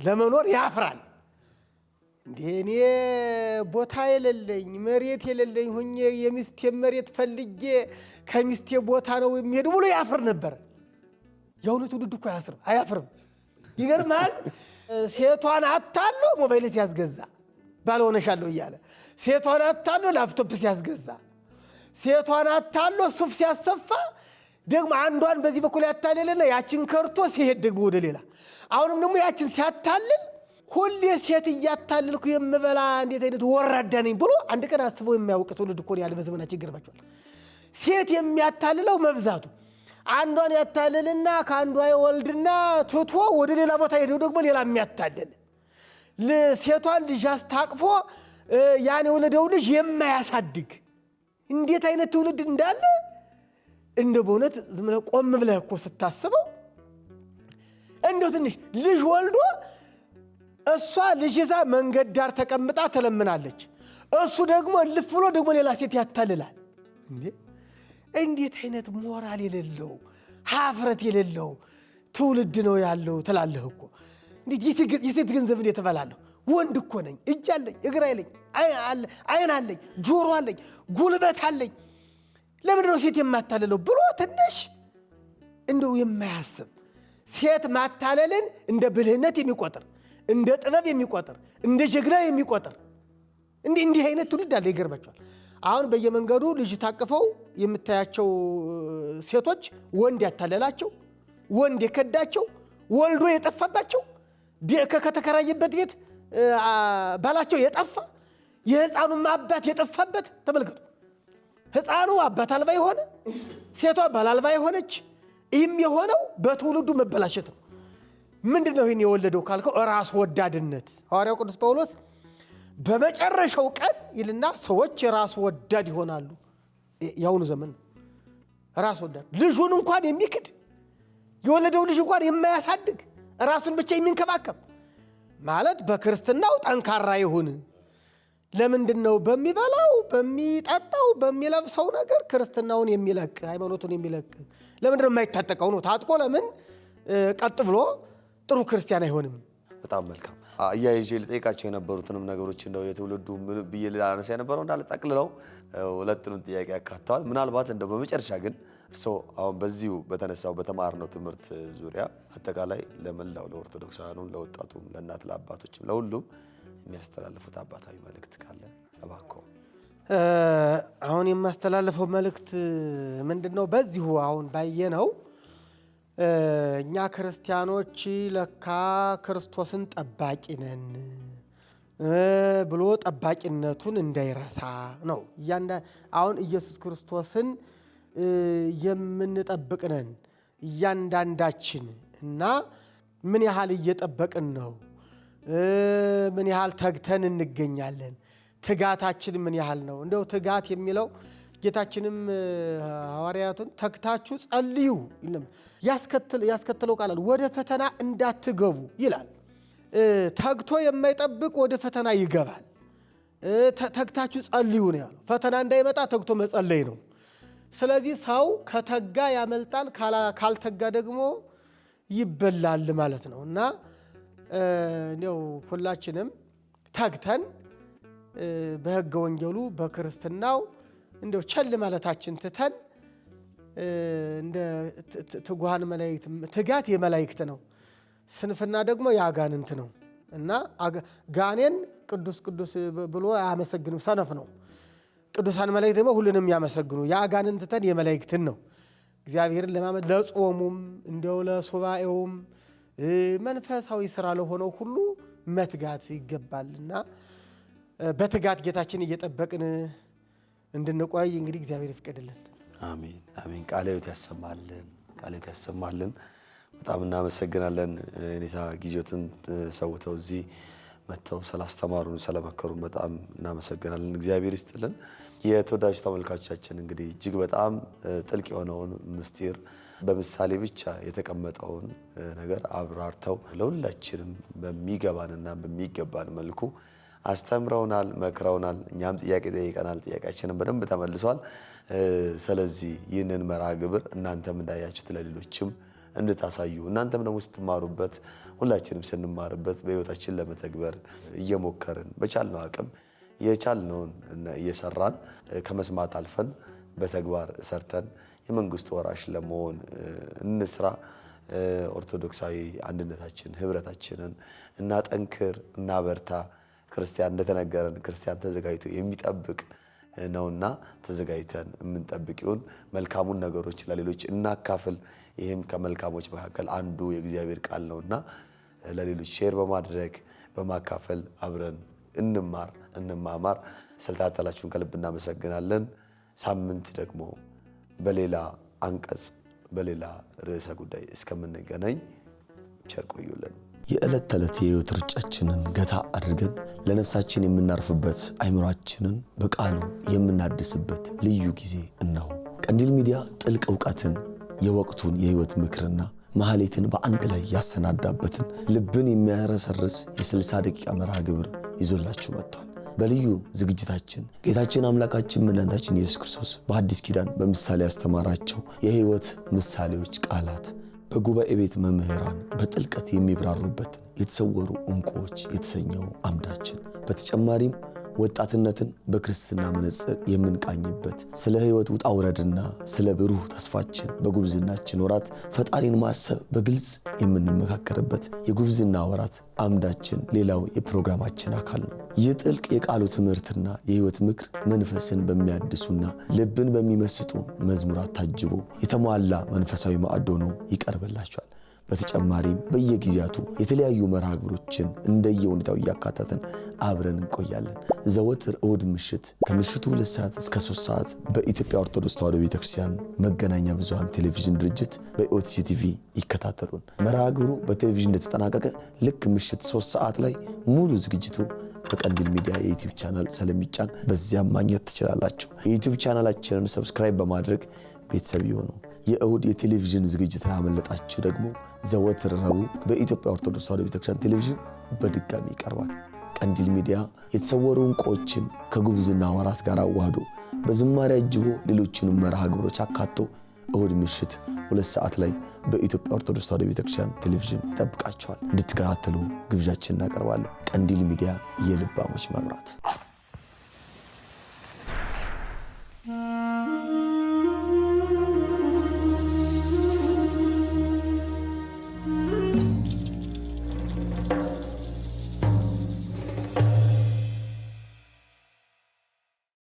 ለመኖር ያፍራል። እንዴ እኔ ቦታ የሌለኝ መሬት የሌለኝ ሁኜ የሚስቴ መሬት ፈልጌ ከሚስቴ ቦታ ነው የሚሄድ ብሎ ያፍር ነበር። የአሁኑ ትውልድ እኮ አያፍርም። ይገርማል። ሴቷን አታሎ ሞባይል ሲያስገዛ ባልሆነሻለሁ እያለ፣ ሴቷን አታሎ ላፕቶፕ ሲያስገዛ፣ ሴቷን አታሎ ሱፍ ሲያሰፋ ደግሞ አንዷን በዚህ በኩል ያታለልና ያችን ከርቶ ሲሄድ ደግሞ ወደ ሌላ፣ አሁንም ደግሞ ያችን ሲያታልል ሁሌ ሴት እያታልልኩ የምበላ እንዴት አይነት ወራዳ ነኝ ብሎ አንድ ቀን አስበው የሚያውቅ ትውልድ እኮ ያለ በዘመናችን ይገርማቸዋል። ሴት የሚያታልለው መብዛቱ፣ አንዷን ያታልልና ከአንዷ የወልድና ትቶ ወደ ሌላ ቦታ ሄደው ደግሞ ሌላ የሚያታልል፣ ሴቷን ልጅ አስታቅፎ ያን የወለደው ልጅ የማያሳድግ እንዴት አይነት ትውልድ እንዳለ እንደ በእውነት ቆም ብለህ እኮ ስታስበው እንደው ትንሽ ልጅ ወልዶ እሷ ልጅ ይዛ መንገድ ዳር ተቀምጣ ትለምናለች። እሱ ደግሞ እልፍ ብሎ ደግሞ ሌላ ሴት ያታልላል። እንዴት አይነት ሞራል የሌለው ሀፍረት የሌለው ትውልድ ነው ያለው ትላለህ እኮ። እንዴት የሴት ገንዘብ እንዴት እበላለሁ? ወንድ እኮ ነኝ፣ እጅ አለኝ፣ እግር አለኝ፣ አይን አለኝ፣ ጆሮ አለኝ፣ ጉልበት አለኝ፣ ለምንድን ነው ሴት የማታልለው ብሎ ትንሽ እንደው የማያስብ ሴት ማታለልን እንደ ብልህነት የሚቆጥር እንደ ጥበብ የሚቆጥር እንደ ጀግና የሚቆጥር እንዲህ አይነት ትውልድ አለ። ይገርማቸዋል። አሁን በየመንገዱ ልጅ ታቅፈው የምታያቸው ሴቶች ወንድ ያታለላቸው፣ ወንድ የከዳቸው፣ ወልዶ የጠፋባቸው፣ ከተከራየበት ቤት ባላቸው የጠፋ፣ የሕፃኑም አባት የጠፋበት ተመልከቱ። ሕፃኑ አባት አልባ የሆነ፣ ሴቷ ባል አልባ የሆነች። ይህም የሆነው በትውልዱ መበላሸት ነው። ምንድን ነው ይህን የወለደው ካልከው ራስ ወዳድነት። ሐዋርያው ቅዱስ ጳውሎስ በመጨረሻው ቀን ይልና ሰዎች የራስ ወዳድ ይሆናሉ። የአሁኑ ዘመን ነው። ራስ ወዳድ ልጁን እንኳን የሚክድ የወለደው ልጅ እንኳን የማያሳድግ ራሱን ብቻ የሚንከባከብ ማለት በክርስትናው ጠንካራ ይሁን። ለምንድን ነው በሚበላው በሚጠጣው በሚለብሰው ነገር ክርስትናውን የሚለቅ ሃይማኖቱን የሚለቅ? ለምንድን ነው የማይታጠቀው ነው? ታጥቆ ለምን ቀጥ ብሎ ጥሩ ክርስቲያን አይሆንም? በጣም መልካም። አያይዤ ልጠይቃቸው የነበሩትንም ነገሮች እንደው የትውልዱ ብዬ ላነሳ የነበረው እንዳለ ጠቅልለው ሁለቱንም ጥያቄ ያካተዋል። ምናልባት እንደው በመጨረሻ ግን እርስዎ አሁን በዚሁ በተነሳው በተማርነው ትምህርት ዙሪያ አጠቃላይ ለመላው ለኦርቶዶክሳውያኑ፣ ለወጣቱም፣ ለእናት ለአባቶችም፣ ለሁሉም የሚያስተላልፉት አባታዊ መልእክት ካለ እባክዎ። አሁን የማስተላልፈው መልእክት ምንድን ነው? በዚሁ አሁን ባየነው እኛ ክርስቲያኖች ለካ ክርስቶስን ጠባቂ ነን ብሎ ጠባቂነቱን እንዳይረሳ ነው። አሁን ኢየሱስ ክርስቶስን የምንጠብቅ ነን እያንዳንዳችን እና ምን ያህል እየጠበቅን ነው? ምን ያህል ተግተን እንገኛለን? ትጋታችን ምን ያህል ነው? እንደው ትጋት የሚለው ጌታችንም ሐዋርያቱን ተግታችሁ ጸልዩ ያስከተለው ቃል ወደ ፈተና እንዳትገቡ ይላል። ተግቶ የማይጠብቅ ወደ ፈተና ይገባል። ተግታችሁ ጸልዩ ነው ያለው። ፈተና እንዳይመጣ ተግቶ መጸለይ ነው። ስለዚህ ሰው ከተጋ ያመልጣል፣ ካልተጋ ደግሞ ይበላል ማለት ነው እና እንደው ሁላችንም ተግተን በሕገ ወንጌሉ በክርስትናው እንደው ቸል ማለታችን ትተን እንደ ትጉሃን መላእክት ትጋት የመላእክት ነው፣ ስንፍና ደግሞ የአጋንንት ነው እና ጋኔን ቅዱስ ቅዱስ ብሎ አያመሰግንም፣ ሰነፍ ነው። ቅዱሳን መላእክት ደግሞ ሁሉንም ያመሰግኑ። የአጋንንት ትተን የመላእክትን ነው እግዚአብሔርን ለማመድ ለጾሙም እንደው ለሱባኤውም መንፈሳዊ ስራ ለሆነው ሁሉ መትጋት ይገባልና በትጋት ጌታችን እየጠበቅን እንድንቆይ እንግዲህ እግዚአብሔር ይፍቀድልን። አሜን አሜን። ቃለ ሕይወት ያሰማልን፣ ቃለ ሕይወት ያሰማልን። በጣም እናመሰግናለን። እኔታ ጊዜዎትን ሰውተው እዚህ መጥተው ስላስተማሩን ስለመከሩን በጣም እናመሰግናለን። እግዚአብሔር ይስጥልን። የተወዳጁ ተመልካቾቻችን እንግዲህ እጅግ በጣም ጥልቅ የሆነውን ምስጢር በምሳሌ ብቻ የተቀመጠውን ነገር አብራርተው ለሁላችንም በሚገባንና በሚገባን መልኩ አስተምረውናል፣ መክረውናል። እኛም ጥያቄ ጠይቀናል፣ ጥያቄያችንን በደንብ ተመልሷል። ስለዚህ ይህንን መርሃ ግብር እናንተም እንዳያችሁት ለሌሎችም እንድታሳዩ እናንተም ደግሞ ስትማሩበት ሁላችንም ስንማርበት በሕይወታችን ለመተግበር እየሞከርን በቻልነው አቅም የቻልነውን እየሰራን ከመስማት አልፈን በተግባር ሰርተን የመንግስቱ ወራሽ ለመሆን እንስራ። ኦርቶዶክሳዊ አንድነታችን ህብረታችንን እናጠንክር፣ እናበርታ። ክርስቲያን እንደተነገረን ክርስቲያን ተዘጋጅቶ የሚጠብቅ ነውና ተዘጋጅተን የምንጠብቅ ይሁን። መልካሙን ነገሮች ለሌሎች እናካፍል። ይህም ከመልካሞች መካከል አንዱ የእግዚአብሔር ቃል ነውና ለሌሎች ሼር በማድረግ በማካፈል አብረን እንማር እንማማር። ስለተከታተላችሁን ከልብ እናመሰግናለን። ሳምንት ደግሞ በሌላ አንቀጽ በሌላ ርዕሰ ጉዳይ እስከምንገናኝ ቸር ቆዩልን። የዕለት ተዕለት የሕይወት ርጫችንን ገታ አድርገን ለነፍሳችን የምናርፍበት አይምሯችንን በቃሉ የምናድስበት ልዩ ጊዜ እነሆ። ቀንዲል ሚዲያ ጥልቅ ዕውቀትን የወቅቱን የሕይወት ምክርና ማህሌትን በአንድ ላይ ያሰናዳበትን ልብን የሚያረሰርስ የ60 ደቂቃ መርሃ ግብር ይዞላችሁ መጥቷል። በልዩ ዝግጅታችን ጌታችን አምላካችን መድኃኒታችን ኢየሱስ ክርስቶስ በአዲስ ኪዳን በምሳሌ ያስተማራቸው የሕይወት ምሳሌዎች ቃላት በጉባኤ ቤት መምህራን በጥልቀት የሚብራሩበት የተሰወሩ ዕንቁዎች የተሰኘው አምዳችን፣ በተጨማሪም ወጣትነትን በክርስትና መነጽር የምንቃኝበት፣ ስለ ሕይወት ውጣ ውረድና ስለ ብሩህ ተስፋችን በጉብዝናችን ወራት ፈጣሪን ማሰብ በግልጽ የምንመካከርበት የጉብዝና ወራት አምዳችን ሌላው የፕሮግራማችን አካል ነው። ይህ ጥልቅ የቃሉ ትምህርትና የሕይወት ምክር መንፈስን በሚያድሱና ልብን በሚመስጡ መዝሙራት ታጅቦ የተሟላ መንፈሳዊ ማዕድ ሆኖ ይቀርብላችኋል። በተጨማሪም በየጊዜያቱ የተለያዩ መርሃ ግብሮችን እንደየሁኔታው እያካተትን አብረን እንቆያለን። ዘወትር እሁድ ምሽት ከምሽቱ 2 ሰዓት እስከ 3 ሰዓት በኢትዮጵያ ኦርቶዶክስ ተዋሕዶ ቤተክርስቲያን መገናኛ ብዙሃን ቴሌቪዥን ድርጅት በኢኦቲሲ ቲቪ ይከታተሉን። መርሃ ግብሩ በቴሌቪዥን እንደተጠናቀቀ ልክ ምሽት 3 ሰዓት ላይ ሙሉ ዝግጅቱ በቀንዲል ሚዲያ የዩቲዩብ ቻናል ስለሚጫን በዚያም ማግኘት ትችላላችሁ። የዩቲዩብ ቻናላችንን ሰብስክራይብ በማድረግ ቤተሰብ ይሁኑ። የእሁድ የቴሌቪዥን ዝግጅት ላመለጣችሁ ደግሞ ዘወትር ረቡዕ በኢትዮጵያ ኦርቶዶክስ ተዋሕዶ ቤተክርስቲያን ቴሌቪዥን በድጋሚ ይቀርባል። ቀንዲል ሚዲያ የተሰወሩ ዕንቁዎችን ከጉብዝና ወራት ጋር አዋህዶ በዝማሬ አጅቦ ሌሎችንም መርሃ ግብሮች አካቶ እሁድ ምሽት 2 ሰዓት ላይ በኢትዮጵያ ኦርቶዶክስ ተዋሕዶ ቤተክርስቲያን ቴሌቪዥን ይጠብቃችኋል። እንድትከታተሉ ግብዣችን እናቀርባለን። ቀንዲል ሚዲያ የልባሞች መብራት